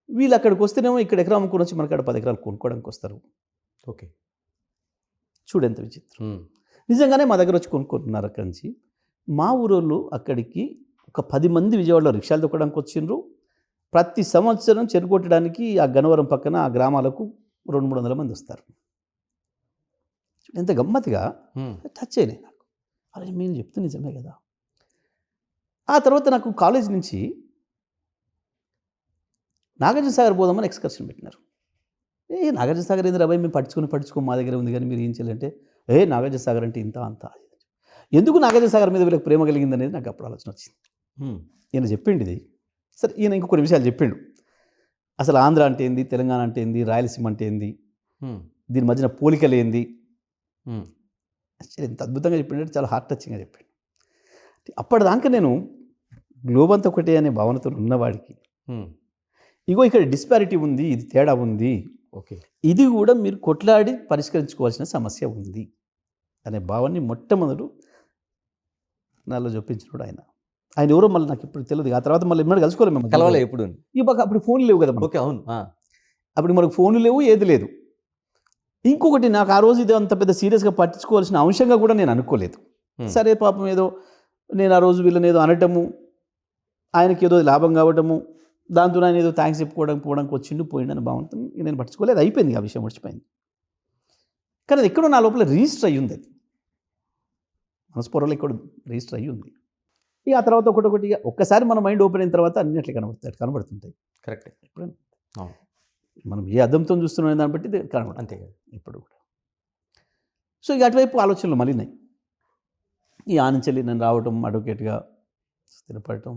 వీళ్ళు అక్కడికి వస్తేనేమో ఇక్కడ ఎకరా అమ్ముకొని వచ్చి మనకాడ 10 ఎకరాలు కొనుక్కోవడానికి వస్తారు. ఓకే, చూడెంత విచిత్రం. నిజంగానే మా దగ్గర వచ్చి కొనుక్కుంటున్నారు. అక్కడి నుంచి మా ఊరోళ్ళు అక్కడికి ఒక 10 మంది విజయవాడలో రిక్షాలు దొక్కడానికి వచ్చిండ్రు. ప్రతి సంవత్సరం చెరుగొట్టడానికి ఆ గన్నవరం పక్కన ఆ గ్రామాలకు 200-300 మంది వస్తారు. ఎంత గమ్మత్తుగా టచ్ అయినాయి నాకు. అరే మీరు చెప్తే నిజమే కదా. ఆ తర్వాత నాకు కాలేజ్ నుంచి నాగార్జున సాగర్ పోదామని ఎక్స్కర్షన్ పెట్టినారు. నాగార్జున సాగర్ ఏంది రాబాయ్ మేము పట్టించుకో మా దగ్గర ఉంది కానీ మీరు ఏం చేయాలంటే నాగార్జున సాగర్ అంటే ఇంత అంత. ఎందుకు నాగార్జున సాగర్ మీద వీళ్ళకి ప్రేమ కలిగింది అనేది నాకు అప్పుడు ఆలోచన వచ్చింది. ఈయన చెప్పిండు ఇది. సరే ఈయన ఇంకో కొన్ని విషయాలు చెప్పిండు. అసలు ఆంధ్ర అంటే ఏంది, తెలంగాణ అంటే ఏంది, రాయలసీమ అంటే ఏంది, దీని మధ్యన పోలికలు ఏంది. ఎంత అద్భుతంగా చెప్పిండే, చాలా హార్ట్ టచింగ్గా చెప్పాడు. అప్పటిదాకా నేను గ్లోబ్ అంతా ఒకటే అనే భావనతో ఉన్నవాడికి ఇగో ఇక్కడ డిస్పారిటీ ఉంది, ఇది తేడా ఉంది, ఓకే ఇది కూడా మీరు కొట్లాడి పరిష్కరించుకోవాల్సిన సమస్య ఉంది అనే భావాన్ని మొట్టమొదలు నాలో చూపించినాడు ఆయన. ఆయన ఎవరో మళ్ళీ నాకు ఇప్పుడు తెలియదు. ఆ తర్వాత మళ్ళీ ఎన్నడూ కలుసుకోలేము మేము, కలవాలే ఎప్పుడు. అప్పుడు ఫోన్లు లేవు కదా. ఓకే, అవును. అప్పుడు మనకు ఫోన్లు లేవు, ఏది లేదు. ఇంకొకటి నాకు ఆ రోజు ఇది అంత పెద్ద సీరియస్గా పట్టించుకోవాల్సిన అంశంగా కూడా నేను అనుకోలేదు. సరే పాపం ఏదో నేను ఆ రోజు వీళ్ళని ఏదో అనటము, ఆయనకి ఏదో లాభం కావటము, దాంతో ఆయన ఏదో థ్యాంక్స్ పోవడానికి వచ్చిండు పోయిండని భావంతో నేను పట్టించుకోలేదు. అయిపోయింది, ఆ విషయం మర్చిపోయింది. కానీ అది ఎక్కడో నా లోపల రిజిస్టర్ అయ్యి ఉంది. అది మనస్పూర్వలో ఇక్కడ రిజిస్టర్ అయ్యి ఉంది. ఇక ఆ తర్వాత ఒకటొకటిగా ఒక్కసారి మన మైండ్ ఓపెన్ అయిన తర్వాత అన్ని అట్లా కనబడుతుంటాయి. కరెక్ట్. ఎప్పుడైనా మనం ఏ అద్దంతో చూస్తున్నాం దాన్ని బట్టి కనబడుతుంది. అంతే కదా ఇప్పుడు కూడా. సో ఇక అటువైపు ఆలోచనలు మళ్ళీనాయి. ఈ ఆనంచెల్లి నేను రావటం, అడ్వకేట్గా స్థిరపడటం,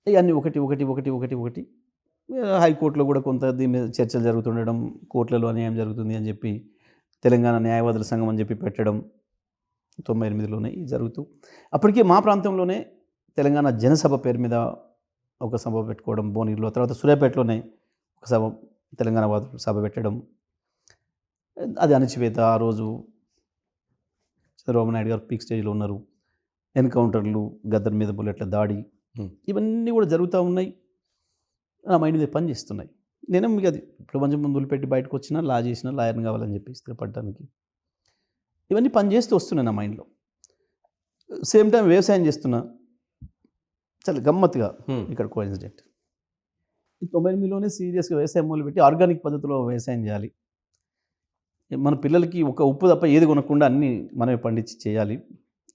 ఇవన్నీ ఒకటి హైకోర్టులో కూడా కొంత దీని మీద చర్చలు జరుగుతుండడం, కోర్టులలో అన్యాయం జరుగుతుంది అని చెప్పి తెలంగాణ న్యాయవాదుల సంఘం అని చెప్పి పెట్టడం 98లోనే జరుగుతూ, అప్పటికే మా ప్రాంతంలోనే తెలంగాణ జనసభ పేరు మీద ఒక సభ పెట్టుకోవడం భువనగిరిలో, తర్వాత సూర్యాపేటలోనే ఒక సభ తెలంగాణ సభ పెట్టడం, అది అణచివేత. ఆ రోజు చంద్రబాబు నాయుడు గారు పీక్ స్టేజ్లో ఉన్నారు. ఎన్కౌంటర్లు, గద్దర్ మీద బుల్లెట్ల దాడి, ఇవన్నీ కూడా జరుగుతూ ఉన్నాయి. నా మైండ్ మీద పని చేస్తున్నాయి. నేనే మీకు అది ఇప్పుడు కొంచెం ముందులు పెట్టి బయటకు వచ్చినా, లా చేసినా, లాయర్ని కావాలని చెప్పి స్థిరపడడానికి ఇవన్నీ పని చేస్తూ వస్తున్నాయి నా మైండ్లో. సేమ్ టైం వ్యవసాయం చేస్తున్నా. చాలా గమ్మత్తుగా ఇక్కడ కోఇన్సిడెంట్. 98లోనే సీరియస్గా వ్యవసాయం మొదలుపెట్టి ఆర్గానిక్ పద్ధతిలో వ్యవసాయం చేయాలి. మన పిల్లలకి ఒక ఉప్పు తప్ప ఏది కొనకుండా అన్నీ మనమే పండించి చేయాలి,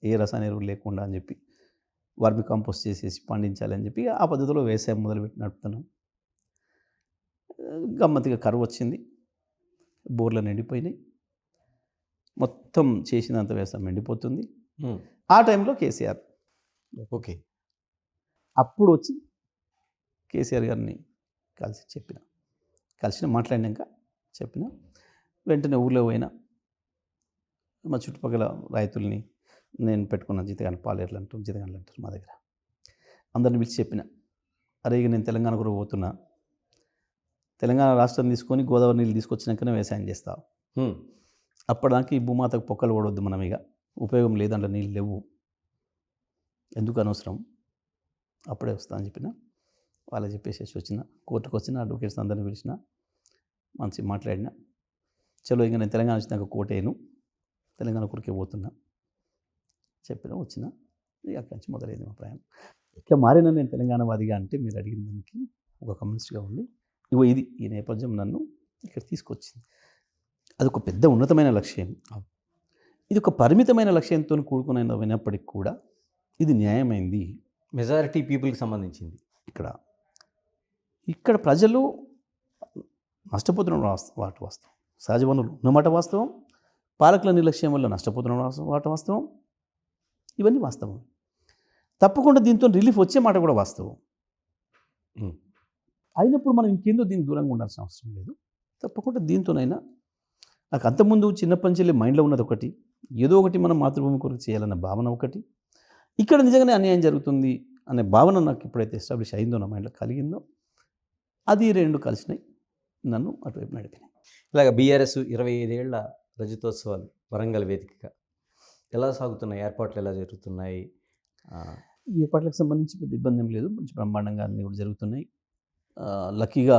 ఏ రసాయన ఎరువులు లేకుండా అని చెప్పి వర్మి కంపోస్ట్ చేసేసి పండించాలి అని చెప్పి ఆ పద్ధతిలో వ్యవసాయం మొదలుపెట్టి నడుపుతున్నాం. గమ్మత్తుగా కరువు వచ్చింది, బోర్లను ఎండిపోయినాయి, మొత్తం చేసినంత వ్యవసాయం ఎండిపోతుంది. ఆ టైంలో కేసీఆర్ ఓకే అప్పుడు వచ్చి కేసీఆర్ గారిని మాట్లాడినాక చెప్పిన వెంటనే ఊళ్ళో పోయినా. మా చుట్టుపక్కల రైతుల్ని, నేను పెట్టుకున్న జీతగాని పాలేర్లు అంటారు, జీతగాన్లు అంటారు మా దగ్గర, అందరిని పిలిచి చెప్పిన, అరే ఇక నేను తెలంగాణ కూడా పోతున్నా, తెలంగాణ రాష్ట్రం తీసుకొని గోదావరి నీళ్ళు తీసుకొచ్చినాకనే వ్యవసాయం చేస్తా. అప్పటిదాకా ఈ భూమాతకు పొక్కలు పడవద్దు, మనం ఇక ఉపయోగం లేదు, అందులో నీళ్ళు లేవు, ఎందుకు అనవసరం, అప్పుడే వస్తా అని చెప్పిన. వాళ్ళకి చెప్పేసి వచ్చిన, కోర్టుకు వచ్చిన, అడ్వకేట్స్ అందరిని పిలిచిన, మంచి మాట్లాడిన. చలో ఇంక నేను తెలంగాణ వచ్చినాక కోటేను, తెలంగాణ కొరికే పోతున్నా చెప్పిన, వచ్చిన. ఇక అక్కడి నుంచి మొదలైంది మా ప్రయాణం. ఇట్లా మారిన నేను తెలంగాణవాదిగా అంటే మీరు అడిగిన దానికి ఒక కమ్యూనిస్ట్గా ఉండి ఇగో ఇది ఈ నేపథ్యం నన్ను ఇక్కడ తీసుకొచ్చింది. అదొక పెద్ద ఉన్నతమైన లక్ష్యం, ఇది ఒక పరిమితమైన లక్ష్యంతో కూడుకునైనప్పటికీ కూడా ఇది న్యాయమైంది. మెజారిటీ పీపుల్కి సంబంధించింది. ఇక్కడ ప్రజలు నష్టపోతున్న వాస్తవం. సహజ వనరులు ఉన్నమాట వాస్తవం. పాలకుల నిర్లక్ష్యం వల్ల నష్టపోతున్న వాస్తవం. ఇవన్నీ వాస్తవం. తప్పకుండా దీంతో రిలీఫ్ వచ్చే మాట కూడా వాస్తవం. అయినప్పుడు మనం ఇంకేందో దీనికి దూరంగా ఉండాల్సిన అవసరం లేదు. తప్పకుండా దీంతోనైనా నాకు అంతకుముందు చిన్నప్పటి నుంచి మైండ్లో ఉన్నది ఒకటి, ఏదో ఒకటి మనం మాతృభూమి కొరకు చేయాలన్న భావన ఒకటి, ఇక్కడ నిజంగానే అన్యాయం జరుగుతుంది అనే భావన నాకు ఎప్పుడైతే ఎస్టాబ్లిష్ అయిందో, నా మైండ్లో కలిగిందో, అది రెండు కలిసినాయి, నన్ను అటువైపు నడిపినాయి. ఇలాగ బీఆర్ఎస్ 25 ఏళ్ల రజతోత్సవాలు వరంగల్ వేదికగా ఎలా సాగుతున్నాయి? ఏర్పాట్లు ఎలా జరుగుతున్నాయి? ఈ ఏర్పాట్లకు సంబంధించి పెద్ద ఇబ్బంది ఏం లేదు, మంచి బ్రహ్మాండంగా అన్నీ కూడా జరుగుతున్నాయి. లక్కీగా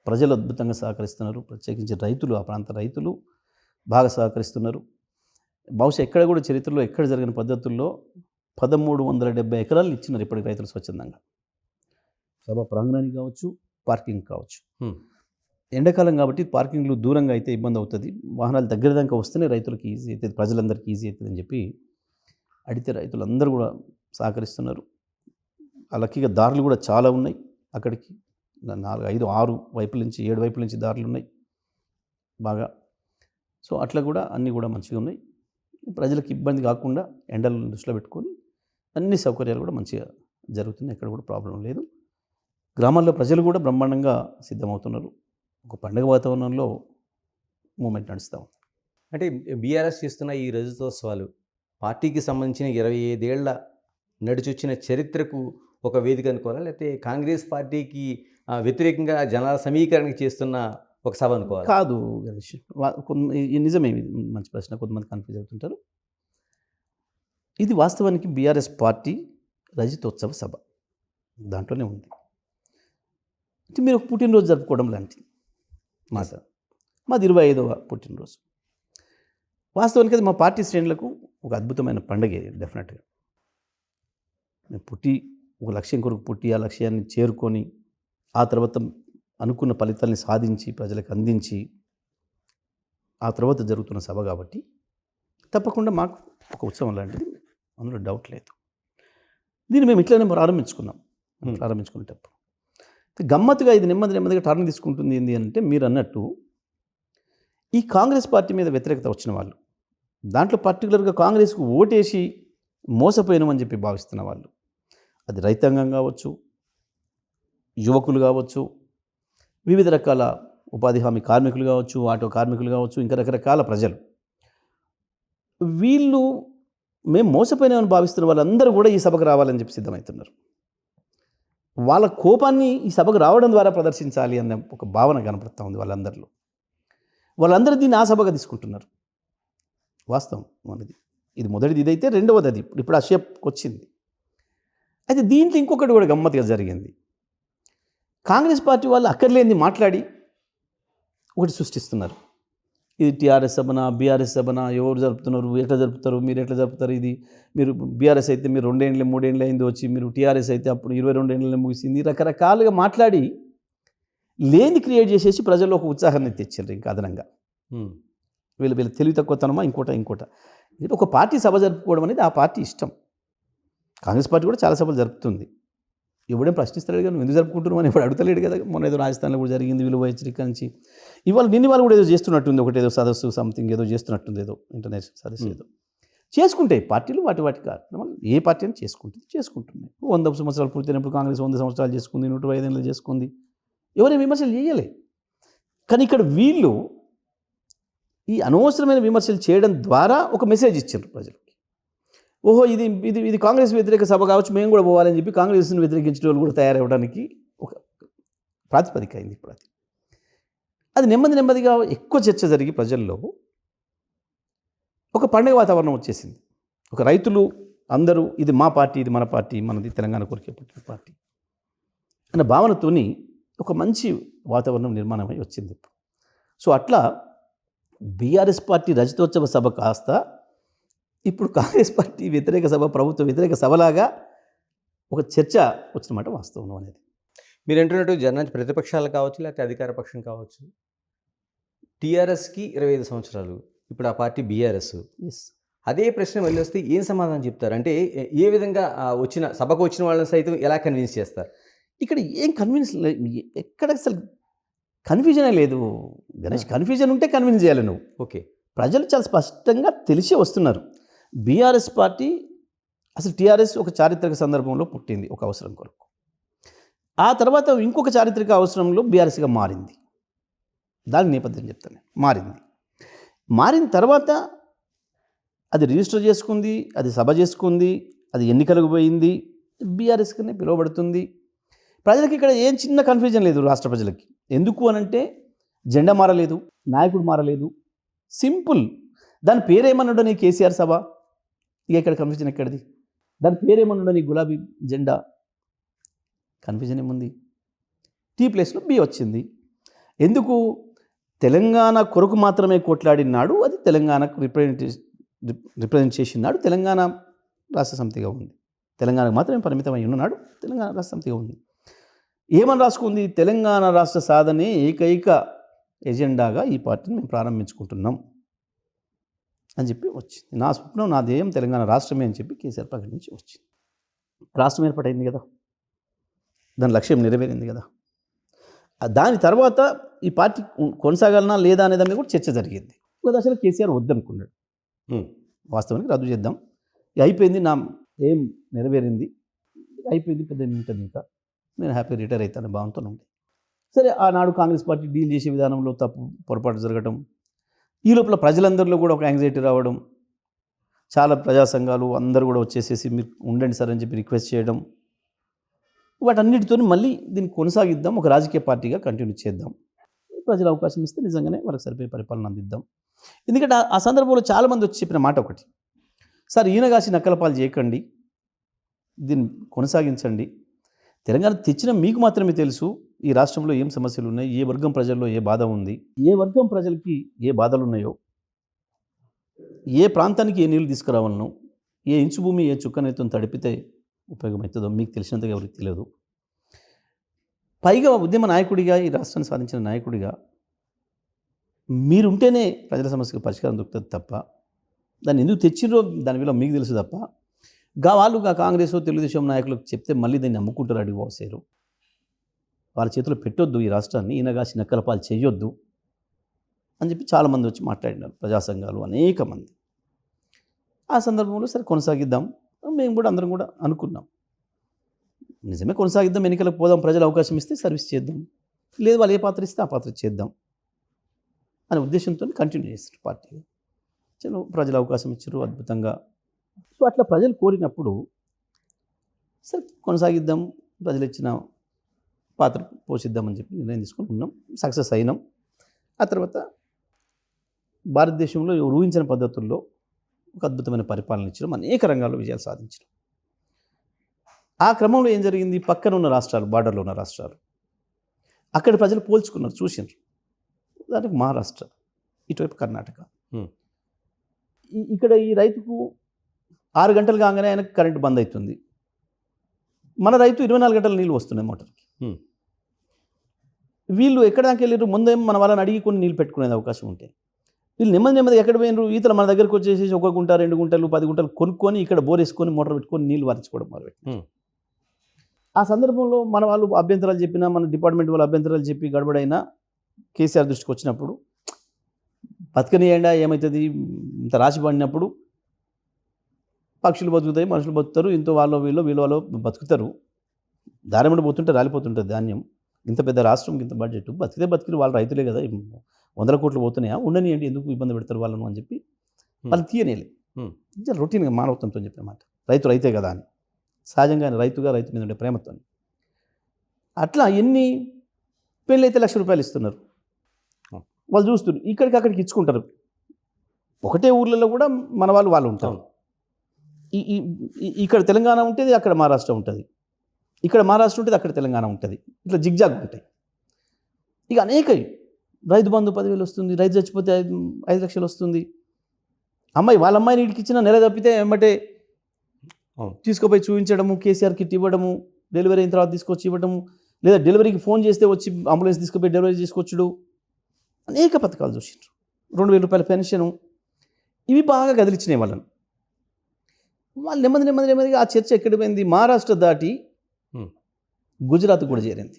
ప్రజలు అద్భుతంగా సహకరిస్తున్నారు. ప్రత్యేకించి రైతులు, ఆ ప్రాంత రైతులు బాగా సహకరిస్తున్నారు. బహుశా ఎక్కడ కూడా చరిత్రలో ఎక్కడ జరిగిన పద్ధతుల్లో 1370 ఎకరాలు ఇచ్చినారు ఇప్పటికి రైతులు స్వచ్ఛందంగా. సభ ప్రాంగణానికి కావచ్చు, పార్కింగ్ కావచ్చు. ఎండాకాలం కాబట్టి పార్కింగ్లు దూరంగా అయితే ఇబ్బంది అవుతుంది, వాహనాలు దగ్గర దాకా వస్తేనే రైతులకు ఈజీ అవుతుంది, ప్రజలందరికీ ఈజీ అవుతుంది అని చెప్పి అడిగితే రైతులందరూ కూడా సహకరిస్తున్నారు. లక్కీగా దారులు కూడా చాలా ఉన్నాయి. అక్కడికి 4, 5, 6 వైపుల నుంచి 7 వైపుల నుంచి దారులు ఉన్నాయి బాగా. సో అట్లా కూడా అన్నీ కూడా మంచిగా ఉన్నాయి. ప్రజలకు ఇబ్బంది కాకుండా ఎండలను దృష్టిలో పెట్టుకొని అన్ని సౌకర్యాలు కూడా మంచిగా జరుగుతున్నాయి. ఎక్కడ కూడా ప్రాబ్లం లేదు. గ్రామాల్లో ప్రజలు కూడా బ్రహ్మాండంగా సిద్ధమవుతున్నారు. ఒక పండుగ వాతావరణంలో మూమెంట్ నడుస్తూ ఉంది. అంటే బీఆర్ఎస్ చేస్తున్న ఈ రజతోత్సవాలు పార్టీకి సంబంధించిన 25 ఏళ్ల నడిచొచ్చిన చరిత్రకు ఒక వేదిక అనుకోవాలా, లేకపోతే కాంగ్రెస్ పార్టీకి వ్యతిరేకంగా జనాల సమీకరణకి చేస్తున్న ఒక సభ అనుకోవాలి? కాదు గణేష్, నిజమే, మంచి ప్రశ్న. కొంతమంది కన్ఫ్యూజ్ అవుతుంటారు. ఇది వాస్తవానికి బీఆర్ఎస్ పార్టీ రజతోత్సవ సభ, దాంట్లోనే ఉంది. అంటే మీరు ఒక పుట్టినరోజు జరుపుకోవడం లాంటిది మాట. మాది 25వ పుట్టినరోజు. వాస్తవానికి అది మా పార్టీ శ్రేణులకు ఒక అద్భుతమైన పండుగ. డెఫినెట్గా మేము పుట్టి ఒక లక్ష్యం కొరకు పుట్టి ఆ లక్ష్యాన్ని చేరుకొని ఆ తర్వాత అనుకున్న ఫలితాలని సాధించి ప్రజలకు అందించి ఆ తర్వాత జరుగుతున్న సభ కాబట్టి తప్పకుండా మాకు ఒక ఉత్సవం లాంటిది, అందులో డౌట్ లేదు. దీన్ని మేము ఇట్లానే ప్రారంభించుకునేటప్పుడు గమ్మత్తుగా ఇది నెమ్మదిగా టర్న్ తీసుకుంటుంది. ఏంటి అంటే మీరు అన్నట్టు ఈ కాంగ్రెస్ పార్టీ మీద వ్యతిరేకత వచ్చిన వాళ్ళు, దాంట్లో పర్టికులర్గా కాంగ్రెస్కు ఓటేసి మోసపోయినామని చెప్పి భావిస్తున్న వాళ్ళు, అది రైతాంగం కావచ్చు, యువకులు కావచ్చు, వివిధ రకాల ఉపాధి హామీ కార్మికులు కావచ్చు, ఆటో కార్మికులు కావచ్చు, ఇంకా రకరకాల ప్రజలు, వీళ్ళు మేము మోసపోయినామని భావిస్తున్న వాళ్ళందరూ కూడా ఈ సభకు రావాలని చెప్పి సిద్ధమవుతున్నారు. వాళ్ళ కోపాన్ని ఈ సభకు రావడం ద్వారా ప్రదర్శించాలి అనే ఒక భావన కనపడుతూ ఉంది వాళ్ళందరిలో. వాళ్ళందరూ దీన్ని ఆ సభగా తీసుకుంటున్నారు. వాస్తవం మనది. ఇది మొదటిది ఇదైతే, రెండవది అది ఇప్పుడు ఆ షేప్కి వచ్చింది. అయితే దీంట్లో ఇంకొకటి కూడా గమ్మత్తుగా జరిగింది. కాంగ్రెస్ పార్టీ వాళ్ళు అక్కర్లేనిది మాట్లాడి ఒకటి సృష్టిస్తున్నారు. ఇది టీఆర్ఎస్ సభనా, బీఆర్ఎస్ సభనా, ఎవరు జరుపుతున్నారు, ఎట్లా జరుపుతారు, మీరు ఎట్లా జరుపుతారు, ఇది మీరు బీఆర్ఎస్ అయితే మీరు 2 ఏళ్ళు 3 ఏళ్ళు అయింది వచ్చి, మీరు టీఆర్ఎస్ అయితే అప్పుడు 22 ఏళ్ళలో ముగిసింది, రకరకాలుగా మాట్లాడి లేని క్రియేట్ చేసేసి ప్రజల్లో ఒక ఉత్సాహాన్ని తెచ్చారు. ఇంకా అదనంగా వీళ్ళు తెలివి తక్కువతనమా ఇంకోట ఒక పార్టీ సభ జరుపుకోవడం అనేది ఆ పార్టీ ఇష్టం. కాంగ్రెస్ పార్టీ కూడా చాలా సభలు జరుపుతుంది. ఎవడేం ప్రశ్నిస్తాడు కదా, నువ్వు ఎందుకు జరుపుకుంటున్నావు అని ఇప్పుడు అడుగుతలేడు కదా. మొన్న ఏదో రాజస్థాన్లో కూడా జరిగింది, విలువ హెచ్చరిక నుంచి. ఇవాళ వాళ్ళు కూడా ఏదో చేస్తున్నట్టుంది, ఒకటి ఏదో సదస్సు సంథింగ్ ఏదో చేస్తున్నట్టుంది, ఏదో ఇంటర్నేషనల్ సదస్సు ఏదో చేసుకుంటాయి పార్టీలు. వాటి కార్యక్రమాలు ఏ పార్టీ అని చేసుకుంటున్నాయి. 100 సంవత్సరాలు పూర్తయినప్పుడు కాంగ్రెస్ 100 సంవత్సరాలు చేసుకుంది, 105 ఏళ్ళు చేసుకుంది, ఎవరైనా విమర్శలు చేయలే. కానీ ఇక్కడ వీళ్ళు ఈ అనవసరమైన విమర్శలు చేయడం ద్వారా ఒక మెసేజ్ ఇచ్చారు ప్రజలకి. ఓహో, ఇది కాంగ్రెస్ వ్యతిరేక సభ కావచ్చు, మేము కూడా పోవాలని చెప్పి కాంగ్రెస్ని వ్యతిరేకించిన వాళ్ళు కూడా తయారవడానికి ఒక ప్రాతిపదిక అయింది ఇప్పుడు. అది నెమ్మదిగా ఎక్కువ చర్చ జరిగి ప్రజల్లో ఒక పండుగ వాతావరణం వచ్చేసింది. ఒక రైతులు అందరూ ఇది మా పార్టీ, ఇది మన పార్టీ, మనది తెలంగాణ కొరికే పుట్టిన పార్టీ అన్న భావనతోని ఒక మంచి వాతావరణం నిర్మాణమై వచ్చింది. సో అట్లా బీఆర్ఎస్ పార్టీ రజతోత్సవ సభ కాస్త ఇప్పుడు కాంగ్రెస్ పార్టీ వ్యతిరేక సభ, ప్రభుత్వ వ్యతిరేక సభలాగా ఒక చర్చ వచ్చినమాట వాస్తవం అనేది. మీరు అంటున్నట్టు జనానికి ప్రతిపక్షాలు కావచ్చు, లేకపోతే అధికార పక్షం కావచ్చు, టీఆర్ఎస్కి 25 సంవత్సరాలు, ఇప్పుడు ఆ పార్టీ బీఆర్ఎస్. అదే ప్రశ్న మళ్ళీ వస్తే ఏం సమాధానం చెప్తారు? అంటే ఏ విధంగా సభకు వచ్చిన వాళ్ళని సైతం ఎలా కన్విన్స్ చేస్తారు? ఇక్కడ ఏం కన్విన్స్ ఎక్కడ అసలు కన్ఫ్యూజనే లేదు గణేష్. కన్ఫ్యూజన్ ఉంటే కన్విన్స్ చేయాలి నువ్వు. ఓకే. ప్రజలు చాలా స్పష్టంగా తెలిసే వస్తున్నారు. బీఆర్ఎస్ పార్టీ అసలు టీఆర్ఎస్ ఒక చారిత్రక సందర్భంలో పుట్టింది ఒక అవసరం కొరకు. ఆ తర్వాత ఇంకొక చారిత్రక అవసరంలో బీఆర్ఎస్గా మారింది. దాని నేపథ్యం చెప్తాను. మారిన తర్వాత అది రిజిస్టర్ చేసుకుంది, అది సభ చేసుకుంది, అది ఎన్నికలకు పోయింది, బీఆర్ఎస్గానే పిలువబడుతుంది. ప్రజలకి ఇక్కడ ఏం చిన్న కన్ఫ్యూజన్ లేదు. రాష్ట్ర ప్రజలకి ఎందుకు అనంటే జెండా మారలేదు, నాయకుడు మారలేదు, సింపుల్. దాని పేరేమన్నాడో నీ కేసీఆర్ సభ, ఇక ఇక్కడ కన్ఫ్యూజన్ ఎక్కడిది? దాని పేరేమన్నాడో నీ గులాబీ జెండా, కన్ఫ్యూజన్ ఏముంది? టీ ప్లేస్లో బి వచ్చింది. ఎందుకు? తెలంగాణ కొరకు మాత్రమే కొట్లాడినాడు, అది తెలంగాణకు రిప్రజెంట్ చేసినాడు, తెలంగాణ రాష్ట్ర సమితిగా ఉంది. తెలంగాణకు మాత్రమే పరిమితమై ఉన్నాడు, తెలంగాణ రాష్ట్ర సమితిగా ఉంది. ఏమని రాసుకుంది? తెలంగాణ రాష్ట్ర సాధనే ఏకైక ఎజెండాగా ఈ పార్టీని మేము ప్రారంభించుకుంటున్నాం అని చెప్పి వచ్చింది. నా స్వప్నం, నా ధ్యేయం తెలంగాణ రాష్ట్రమే అని చెప్పి కేసీఆర్ ప్రకటించి వచ్చింది. రాష్ట్రం ఏర్పాటైంది కదా, దాని లక్ష్యం నెరవేరింది కదా. దాని తర్వాత ఈ పార్టీ కొనసాగాలనా లేదా అనే దాని మీద కూడా చర్చ జరిగింది. ఒక దశలో కేసీఆర్ వద్దనుకున్నాడు, వాస్తవానికి రద్దు చేద్దాం, అయిపోయింది, నా ఏం నెరవేరింది, అయిపోయింది, పెద్ద ఉంటుంది, ఇంకా నేను హ్యాపీ రిటైర్ అవుతాను భావంతో ఉంది. సరే, ఆనాడు కాంగ్రెస్ పార్టీ డీల్ చేసే విధానంలో పొరపాటు జరగడం, ఈ లోపల ప్రజలందరిలో కూడా ఒక యాంగ్జైటీ రావడం, చాలా ప్రజా సంఘాలు అందరూ కూడా వచ్చేసేసి మీరు ఉండండి సార్ అని చెప్పి రిక్వెస్ట్ చేయడం, వాటన్నిటితో మళ్ళీ దీన్ని కొనసాగిద్దాం, ఒక రాజకీయ పార్టీగా కంటిన్యూ చేద్దాం, ప్రజలు అవకాశం ఇస్తే నిజంగానే వాళ్ళకి సరిపోయే పరిపాలన అందిద్దాం. ఎందుకంటే ఆ సందర్భంలో చాలామంది వచ్చి చెప్పిన మాట ఒకటి, సార్ ఈయనగాసి నక్కలపాలు చేయకండి, దీన్ని కొనసాగించండి, తెలంగాణ తెచ్చిన మీకు మాత్రమే తెలుసు ఈ రాష్ట్రంలో ఏం సమస్యలు ఉన్నాయి, ఏ వర్గం ప్రజల్లో ఏ బాధ ఉంది, ఏ వర్గం ప్రజలకి ఏ బాధలు ఉన్నాయో, ఏ ప్రాంతానికి ఏ నీళ్ళు తీసుకురావాలనో, ఏ ఇంచు భూమి ఏ చుక్కనైతే తడిపితే ఉపయోగమవుతుందో మీకు తెలిసినంతగా ఎవరికి తెలియదు. పైగా ఉద్యమ నాయకుడిగా, ఈ రాష్ట్రాన్ని సాధించిన నాయకుడిగా మీరుంటేనే ప్రజల సమస్యకు పరిష్కారం దొరుకుతుంది తప్ప, దాన్ని ఎందుకు తెచ్చినో దాని విలువ మీకు తెలుసు తప్ప, వాళ్ళు కాంగ్రెస్ తెలుగుదేశం నాయకులకు చెప్తే మళ్ళీ దాన్ని అమ్ముకుంటారు, అడిగి పోసేరు. వాళ్ళ చేతిలో పెట్టొద్దు ఈ రాష్ట్రాన్ని, ఈయనగాసి నక్కలపాలు చేయొద్దు అని చెప్పి చాలామంది వచ్చి మాట్లాడినారు, ప్రజా సంఘాలు అనేక మంది. ఆ సందర్భంలో సరే కొనసాగిద్దాం, మేము కూడా అందరం కూడా అనుకున్నాం, నిజమే కొనసాగిద్దాం, ఎన్నికలకు పోదాం, ప్రజలు అవకాశం ఇస్తే సర్వీస్ చేద్దాం, లేదు వాళ్ళు ఏ పాత్ర ఇస్తే ఆ పాత్ర చేద్దాం అనే ఉద్దేశంతో కంటిన్యూ చేస్తారు పార్టీ. చలో, ప్రజలు అవకాశం ఇచ్చారు, అద్భుతంగా. సో అట్లా ప్రజలు కోరినప్పుడు సరే కొనసాగిద్దాం, ప్రజలు ఇచ్చిన పాత్ర పోషిద్దామని చెప్పి నిర్ణయం తీసుకొని ఉన్నాం, సక్సెస్ అయినాం. ఆ తర్వాత భారతదేశంలో ఊహించిన పద్ధతుల్లో ఒక అద్భుతమైన పరిపాలన ఇచ్చడం, అనేక రంగాల్లో విజయాలు సాధించడం. ఆ క్రమంలో ఏం జరిగింది? పక్కన ఉన్న రాష్ట్రాలు, బార్డర్లో ఉన్న రాష్ట్రాలు, అక్కడి ప్రజలు పోల్చుకున్నారు, చూసినారు. దానికి మహారాష్ట్ర, ఇటువైపు కర్ణాటక. ఇక్కడ ఈ రైతుకు 6 గంటలు కాగానే ఆయనకు కరెంటు బంద్ అవుతుంది, మన రైతు 24 గంటల నీళ్ళు వస్తున్నాయి మోటార్కి. వీళ్ళు ఎక్కడానికి వెళ్ళారు? ముందేం మన వాళ్ళని అడిగి కొన్ని నీళ్ళు పెట్టుకునేది అవకాశం ఉంటే, వీళ్ళు నెమ్మది ఎక్కడ పోయినారు? ఈతలు మన దగ్గరకు వచ్చేసి 1 గుంట 2 గుంటలు 10 గుంటలు కొనుక్కొని ఇక్కడ బోర్ వేసుకొని మోటార్ పెట్టుకొని నీళ్ళు వారించుకోవడం మొదలుపెట్టారు. ఆ సందర్భంలో మన వాళ్ళు అభ్యంతరాలు చెప్పినా, మన డిపార్ట్మెంట్ వాళ్ళు అభ్యంతరాలు చెప్పి గడబడైనా కేసీఆర్ దృష్టికి వచ్చినప్పుడు, బతకనియండా ఏమవుతుంది, ఇంత రాసి పడినప్పుడు పక్షులు బతుకుతాయి, మనుషులు బతుకుతారు, ఇంతో వీళ్ళు బతుకుతారు, దారిమండి పోతుంటే రాలిపోతుంటుంది ధాన్యం, ఇంత పెద్ద రాష్ట్రం, ఇంత బడ్జెట్, బతికితే వాళ్ళు రైతులే కదా, 100 కోట్లు పోతున్నాయా, ఉండనియండి, ఎందుకు ఇబ్బంది పెడతారు వాళ్ళను అని చెప్పి వాళ్ళు తీయనేలే. రొటీన్గా మానవత్వంతో చెప్పిన మాట, రైతే కదా అని, సహజంగా రైతు మీద ఉండే ప్రేమతో. అట్లా ఎన్ని పెళ్ళైతే ₹1,00,000 ఇస్తున్నారు, వాళ్ళు చూస్తున్నారు, అక్కడికి ఇచ్చుకుంటారు. ఒకటే ఊర్లలో కూడా మన వాళ్ళు ఉంటారు. ఇక్కడ తెలంగాణ ఉంటుంది, అక్కడ మహారాష్ట్ర ఉంటుంది, ఇక్కడ మహారాష్ట్ర ఉంటుంది, అక్కడ తెలంగాణ ఉంటుంది, ఇట్లా జిగ్జాగ్ ఉంటాయి. ఇక అనేక రైతు బంధు 10,000 వస్తుంది, రైతు చచ్చిపోతే 5 లక్షలు వస్తుంది, వాళ్ళ అమ్మాయిని ఇంటికి ఇచ్చిన నెల తప్పితే వెంబటే తీసుకుపోయి చూపించడము, కేసీఆర్ కిట్ ఇవ్వడము, డెలివరీ అయిన తర్వాత తీసుకొచ్చి ఇవ్వడము, లేదా డెలివరీకి ఫోన్ చేస్తే వచ్చి అంబులెన్స్ తీసుకుపోయి డెలివరీ చేసుకొచ్చుడు, అనేక పథకాలు చూసిండ్రు. ₹2,000 పెన్షను, ఇవి బాగా కదిలిచ్చినాయి వాళ్ళని. వాళ్ళు నెమ్మదిగా ఆ చర్చ ఎక్కడికి పోయింది, మహారాష్ట్ర దాటి Hmm. గుజరాత్ కూడా చేరింది.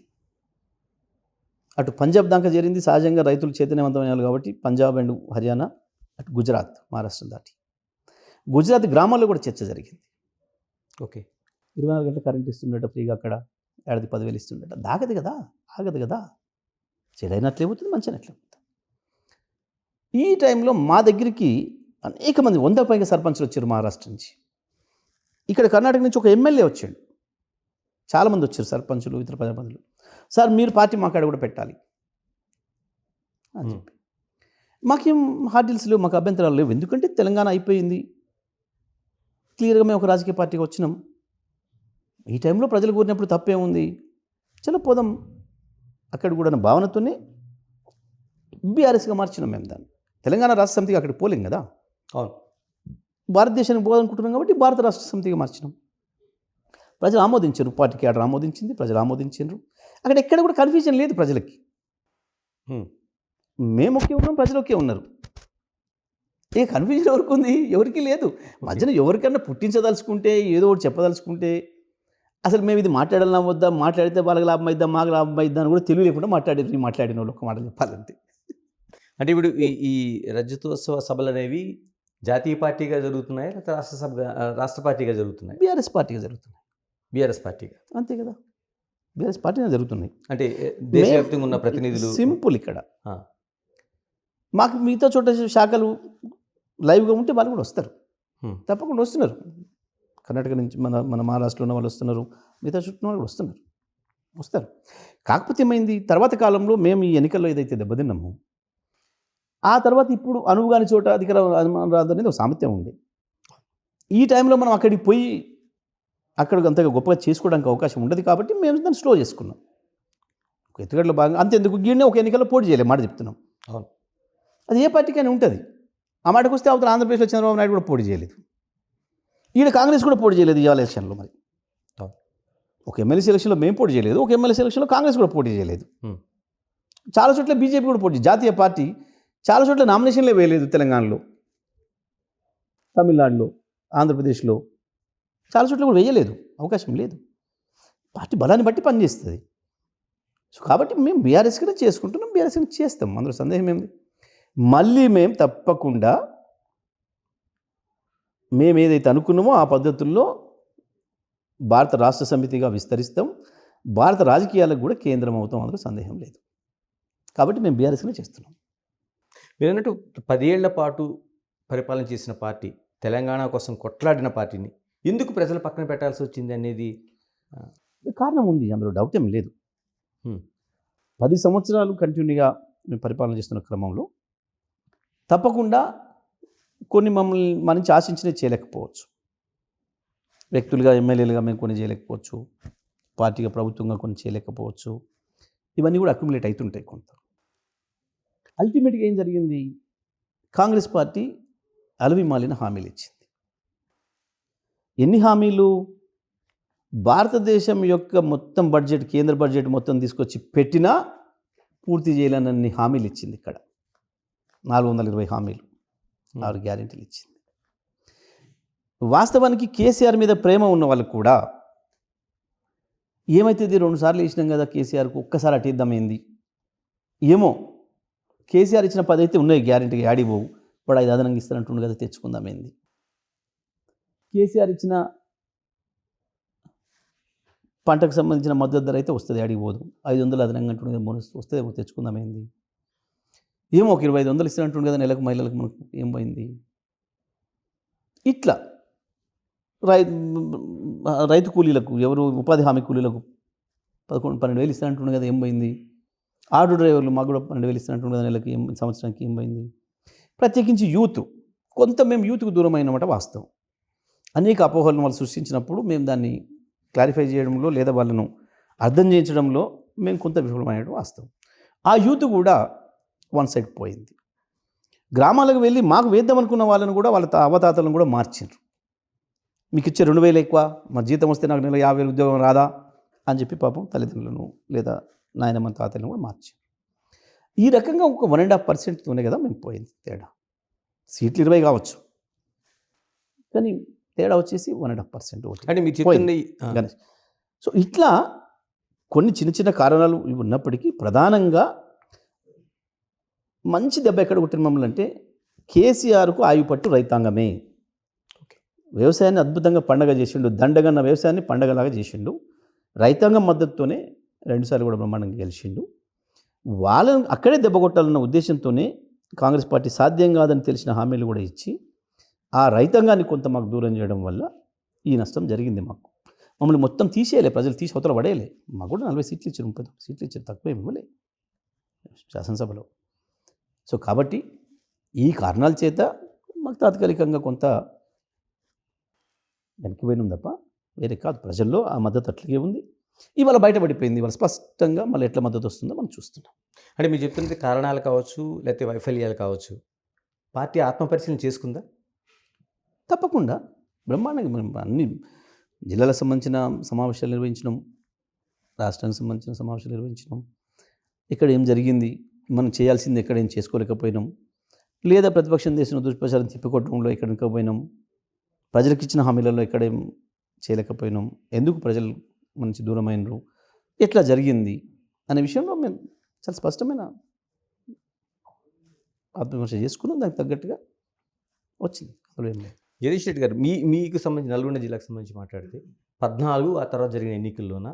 అటు పంజాబ్ దాకా చేరింది. సహజంగా రైతులు చైతన్యవంతమైనారు కాబట్టి పంజాబ్ అండ్ హర్యానా, అటు గుజరాత్, మహారాష్ట్ర దాటి గుజరాత్ గ్రామాల్లో కూడా చర్చ జరిగింది. ఓకే. 24 గంటల కరెంట్ ఇస్తుండట ఫ్రీగా, అక్కడ ఏడాది 10,000 ఇస్తుండట. దాగదు కదా, ఆగదు కదా, చెడైనట్లే పోతుంది, మంచినట్లే పోతుంది. ఈ టైంలో మా దగ్గరికి అనేక మంది 100 పైగా సర్పంచ్లు వచ్చారు మహారాష్ట్ర నుంచి. ఇక్కడ కర్ణాటక నుంచి ఒక ఎమ్మెల్యే వచ్చాడు. చాలామంది వచ్చారు సర్పంచులు, ఇతర ప్రజాప్రతినిధులు. సార్ మీరు పార్టీ మా కాడ కూడా పెట్టాలి అని చెప్పి. మాకేం హార్డిల్స్ లేవు, మాకు అభ్యంతరాలు లేవు. ఎందుకంటే తెలంగాణ అయిపోయింది, క్లియర్గా మేము ఒక రాజకీయ పార్టీకి వచ్చినాం. ఈ టైంలో ప్రజలు కోరినప్పుడు తప్పేముంది, చలో పోదాం అక్కడ కూడా అన్న భావనతోనే బీఆర్ఎస్గా మార్చినాం మేము దాన్ని. తెలంగాణ రాష్ట్ర సమితిగా అక్కడికి పోలేం కదా, అవును. భారతదేశానికి పోవాలనుకుంటున్నాం కాబట్టి భారత రాష్ట్ర సమితిగా మార్చినాం. ప్రజలు ఆమోదించారు, పార్టీ క్యాడర్ ఆమోదించింది, ప్రజలు ఆమోదించారు. అక్కడ ఎక్కడ కూడా కన్ఫ్యూజన్ లేదు ప్రజలకి. Hmm. మేము ఒకే ఉన్నాం, ప్రజలు ఒకే ఉన్నారు. ఏ కన్ఫ్యూజన్ ఎవరికి ఉంది, ఎవరికి లేదు. మధ్యన ఎవరికన్నా పుట్టించదలుచుకుంటే, ఏదో ఒకటి చెప్పదలుచుకుంటే, అసలు మేము ఇది మాట్లాడాలన్నా వద్దా, మాట్లాడితే వాళ్ళకి లాభం అయిద్దా, మాకు లాభం అయిద్దా అని కూడా తెలివి లేకుండా మాట్లాడిన వాళ్ళు ఒక మాట చెప్పాలంటే. అంటే ఇప్పుడు ఈ రజతోత్సవ సభలు అనేవి జాతీయ పార్టీగా జరుగుతున్నాయా, లేకపోతే రాష్ట్ర పార్టీగా జరుగుతున్నాయి? బీఆర్ఎస్ పార్టీగా జరుగుతున్నాయి. బీఆర్ఎస్ పార్టీగా, అంతే కదా, బీఆర్ఎస్ పార్టీగా జరుగుతున్నాయి. అంటే దేశవ్యాప్తంగా ఉన్న ప్రతినిధులు సింపుల్. ఇక్కడ ఆ, మాకు మిగతా చోట శాఖలు లైవ్గా ఉంటే వాళ్ళు కూడా వస్తారు, Hmm. తప్పకుండా వస్తున్నారు. కర్ణాటక నుంచి మన మహారాష్ట్రలో ఉన్న వాళ్ళు వస్తున్నారు, మిగతా చుట్టూ వాళ్ళు కూడా వస్తారు. కాకపోతే ఏమైంది, తర్వాత కాలంలో మేము ఈ ఎన్నికల్లో ఏదైతే దెబ్బతిన్నామో, ఆ తర్వాత ఇప్పుడు అనువుగాని చోట అధికార రాదు అనేది ఒక సామర్థ్యం ఉంది. ఈ టైంలో మనం అక్కడికి పోయి అక్కడ అంతగా గొప్పగా చేసుకోవడానికి అవకాశం ఉండదు కాబట్టి మేము దాన్ని స్లో చేసుకున్నాం. ఒక ఎత్తుగడలో భాగంగా అంతెందుకు గీడనే ఒక ఎన్నికల్లో పోటీ చేయలేదు, మాట చెప్తున్నాం. అవును. అది ఏ పార్టీకైనా ఉంటుంది. ఆ మాటకు వస్తే అవతల ఆంధ్రప్రదేశ్లో చంద్రబాబు నాయుడు కూడా పోటీ చేయలేదు, ఈడ కాంగ్రెస్ కూడా పోటీ చేయలేదు ఇవాళ ఎలక్షన్లో. మరి అవును. ఒక ఎమ్మెల్సీ ఎలక్షన్లో మేము పోటీ చేయలేదు, ఒక ఎమ్మెల్సీ ఎలక్షన్లో కాంగ్రెస్ కూడా పోటీ చేయలేదు. Hmm. చాలా చోట్ల బీజేపీ కూడా పోటీ, జాతీయ పార్టీ చాలా చోట్ల నామినేషన్లే వేయలేదు. తెలంగాణలో, తమిళనాడులో, ఆంధ్రప్రదేశ్లో చాలా చోట్ల కూడా వేయలేదు, అవకాశం లేదు. పార్టీ బలాన్ని బట్టి పనిచేస్తుంది. సో కాబట్టి మేము బీఆర్ఎస్కి చేసుకుంటున్నాం, బీఆర్ఎస్కి చేస్తాం, అందులో సందేహం ఏమిటి. మళ్ళీ మేము తప్పకుండా మేము ఏదైతే అనుకున్నామో ఆ పద్ధతుల్లో భారత రాష్ట్ర సమితిగా విస్తరిస్తాం, భారత రాజకీయాలకు కూడా కేంద్రం అవుతాం, అందులో సందేహం లేదు. కాబట్టి మేము బీఆర్ఎస్కి చేస్తున్నాం. మీరు అన్నట్టు 10 ఏళ్ల పాటు పరిపాలన చేసిన పార్టీ, తెలంగాణ కోసం కొట్లాడిన పార్టీని ఎందుకు ప్రజలు పక్కన పెట్టాల్సి వచ్చింది అనేది కారణం ఉంది, అందులో డౌట్ ఏం లేదు. Hmm. 10 సంవత్సరాలు కంటిన్యూగా మేము పరిపాలన చేస్తున్న క్రమంలో తప్పకుండా కొన్ని మమ్మల్ని మన నుంచి ఆశించినవి చేయలేకపోవచ్చు. వ్యక్తులుగా, ఎమ్మెల్యేలుగా మేము కొన్ని చేయలేకపోవచ్చు, పార్టీగా, ప్రభుత్వంగా కొన్ని చేయలేకపోవచ్చు. ఇవన్నీ కూడా అక్యుములేట్ అవుతుంటాయి కొంత. అల్టిమేట్గా ఏం జరిగింది, కాంగ్రెస్ పార్టీ అలవిమాలిన హామీలు ఇచ్చింది. ఎన్ని హామీలు? భారతదేశం యొక్క మొత్తం బడ్జెట్, కేంద్ర బడ్జెట్ మొత్తం తీసుకొచ్చి పెట్టినా పూర్తి చేయలేనన్ని హామీలు ఇచ్చింది. ఇక్కడ 420 హామీలు, 6 గ్యారెంటీలు ఇచ్చింది. వాస్తవానికి కేసీఆర్ మీద ప్రేమ ఉన్న వాళ్ళకు కూడా ఏమైతుంది, 2 సార్లు ఇచ్చినాం కదా కేసీఆర్కు, ఒక్కసారి అటేద్దామైంది ఏమో, కేసీఆర్ ఇచ్చిన 10 అయితే ఉన్నాయి గ్యారెంటీగా, యాడిపోవు, వాడు 5 అదనంగా ఇస్తానంటుండు కదా, తెచ్చుకుందామైంది. కేసీఆర్ ఇచ్చిన పంటకు సంబంధించిన మద్దతు ధర అయితే వస్తుంది, అడిగిపోదు, 500 అదనంగా అంటుండే బోనస్ వస్తుంది, తెచ్చుకుందామైంది. ఏమో ఒక 2500 ఇస్తానంటుండు కదా నెలకు, మహిళలకు మనకు ఏం పోయింది. ఇట్లా రైతు కూలీలకు, ఎవరు ఉపాధి హామీ కూలీలకు 11-12 ఇస్తానంటుండు కదా, ఏం పోయింది. ఆటో డ్రైవర్లు మాకు కూడా 12 ఇస్తానంటుండు కదా నెలకి, సంవత్సరానికి ఏం పోయింది. ప్రత్యేకించి యూత్, కొంత మేము యూత్కు దూరం అయినమాట వాస్తవం. అనేక అపోహలను వాళ్ళు సృష్టించినప్పుడు మేము దాన్ని క్లారిఫై చేయడంలో లేదా వాళ్ళను అర్థం చేయించడంలో మేము కొంత విఫలమైన వాస్తవం. ఆ యూత్ కూడా వన్ సైడ్ పోయింది. గ్రామాలకు వెళ్ళి మాకు వేద్దాం అనుకున్న వాళ్ళని కూడా, వాళ్ళ అవతాతలను కూడా మార్చారు. మీకు ఇచ్చే 2000 ఎక్కువ, మా జీతం వస్తే నాకు నెల 50,000 ఉద్యోగం రాదా అని చెప్పి పాపం తల్లిదండ్రులను లేదా నాయనమ్మ తాతలను కూడా మార్చారు. ఈ రకంగా ఒక 1.5%తోనే కదా మేము పోయింది తేడా. సీట్లు 20 కావచ్చు, కానీ తేడా వచ్చేసి 1.5% ఓటు. అంటే మీరు చెప్తుంది గణేష్. సో ఇట్లా కొన్ని చిన్న చిన్న కారణాలు ఇవి ఉన్నప్పటికీ ప్రధానంగా మంచి దెబ్బ ఎక్కడ కొట్టిన మమ్మల్ని అంటే కేసీఆర్కు ఆయుపట్టు రైతాంగమే. వ్యవసాయాన్ని అద్భుతంగా పండగ చేసిండు, దండగన్న వ్యవసాయాన్ని పండగలాగా చేసిండు. రైతాంగం మద్దతుతోనే 2 సార్లు కూడా బ్రహ్మాండంగా గెలిచిండు. వాళ్ళని అక్కడే దెబ్బ కొట్టాలన్న ఉద్దేశంతోనే కాంగ్రెస్ పార్టీ సాధ్యం కాదని తెలిసిన హామీలు కూడా ఇచ్చి ఆ రైతాంగాన్ని కొంత మాకు దూరం చేయడం వల్ల ఈ నష్టం జరిగింది. మమ్మల్ని మొత్తం తీసేయలే, ప్రజలు తీసి అవతల పడేయలే. మాకు కూడా 40 సీట్లు ఇచ్చారు, 30 సీట్లు ఇచ్చారు, తక్కువ ఇవ్వలే శాసనసభలో. సో కాబట్టి ఈ కారణాల చేత మాకు తాత్కాలికంగా కొంత వెనక్కిపోయినాం తప్ప వేరే కాదు. ప్రజల్లో ఆ మద్దతు అట్లాగే ఉంది. ఇవాళ బయటపడిపోయింది. ఇవాళ స్పష్టంగా మళ్ళీ ఎట్లా మద్దతు వస్తుందో మనం చూస్తున్నాం. అంటే మీరు చెప్తున్నది కారణాలు కావచ్చు, లేకపోతే వైఫల్యాలు కావచ్చు, పార్టీ ఆత్మపరిశీలన చేసుకుందా? తప్పకుండా బ్రహ్మాండంగా మనం అన్ని జిల్లాలకు సంబంధించిన సమావేశాలు నిర్వహించినాం, రాష్ట్రానికి సంబంధించిన సమావేశాలు నిర్వహించినాం. ఇక్కడ ఏం జరిగింది, మనం చేయాల్సింది ఎక్కడ ఏం చేసుకోలేకపోయినాం, లేదా ప్రతిపక్షం చేసిన దుష్ప్రచారం తిప్పికొట్టడంలో ఎక్కడ పోయినాం, ప్రజలకు ఇచ్చిన హామీలలో ఎక్కడేం చేయలేకపోయినాం, ఎందుకు ప్రజలు మంచి దూరమైనరు, ఎట్లా జరిగింది అనే విషయంలో మేము చాలా స్పష్టమైన ఆత్మవిమర్శ చేసుకున్నాం. దానికి తగ్గట్టుగా వచ్చింది. అందులో ఏం లేదు. జగదీష్ రెడ్డి గారు, మీకు సంబంధించి నల్గొండ జిల్లాకు సంబంధించి మాట్లాడితే 14 ఆ తర్వాత జరిగిన ఎన్నికల్లోన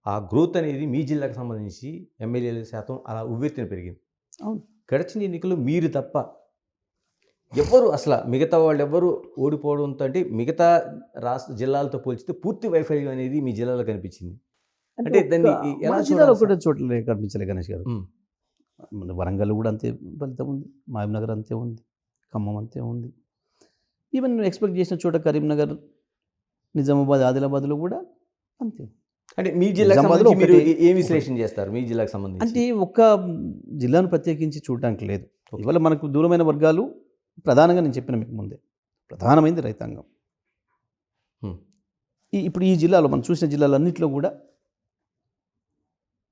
ఆ గ్రోత్ అనేది మీ జిల్లాకు సంబంధించి ఎమ్మెల్యేల శాతం అలా ఉవ్వెత్తున పెరిగింది. అవును, గడిచిన ఎన్నికల్లో మీరు తప్ప ఎవరు అసలు మిగతా వాళ్ళు ఎవరు ఓడిపోవడంతో, అంటే మిగతా రాష్ట్ర జిల్లాలతో పోల్చితే పూర్తి వైఫల్యం అనేది మీ జిల్లాలో కనిపించింది. అంటే దాన్ని ఎలా జిల్లాలో చూడాలి? ఒకటే చోట్ల కనిపించలే గణేష్ గారు. మన వరంగల్ కూడా అంతే ఫలితం ఉంది, మహబూబ్నగర్ అంతే ఉంది, ఖమ్మం అంతే ఉంది. ఈవెన్ నువ్వు ఎక్స్పెక్ట్ చేసిన చోట కరీంనగర్, నిజామాబాద్, ఆదిలాబాద్లో కూడా అంతే. అంటే మీ జిల్లాకు నిజామాబాద్లో సంబంధించి మీరు ఒకటి- ఏం విశ్లేషణ చేస్తారు మీ జిల్లాకు సంబంధించి? అంటే ఒక్క జిల్లాను ప్రత్యేకించి చూడటానికి లేదు. ఇవాళ మనకు దూరమైన వర్గాలు ప్రధానంగా నేను చెప్పిన మీకు ముందే ప్రధానమైనది రైతాంగం. ఇప్పుడు ఈ జిల్లాలో మనం చూసిన జిల్లాలన్నింటిలో కూడా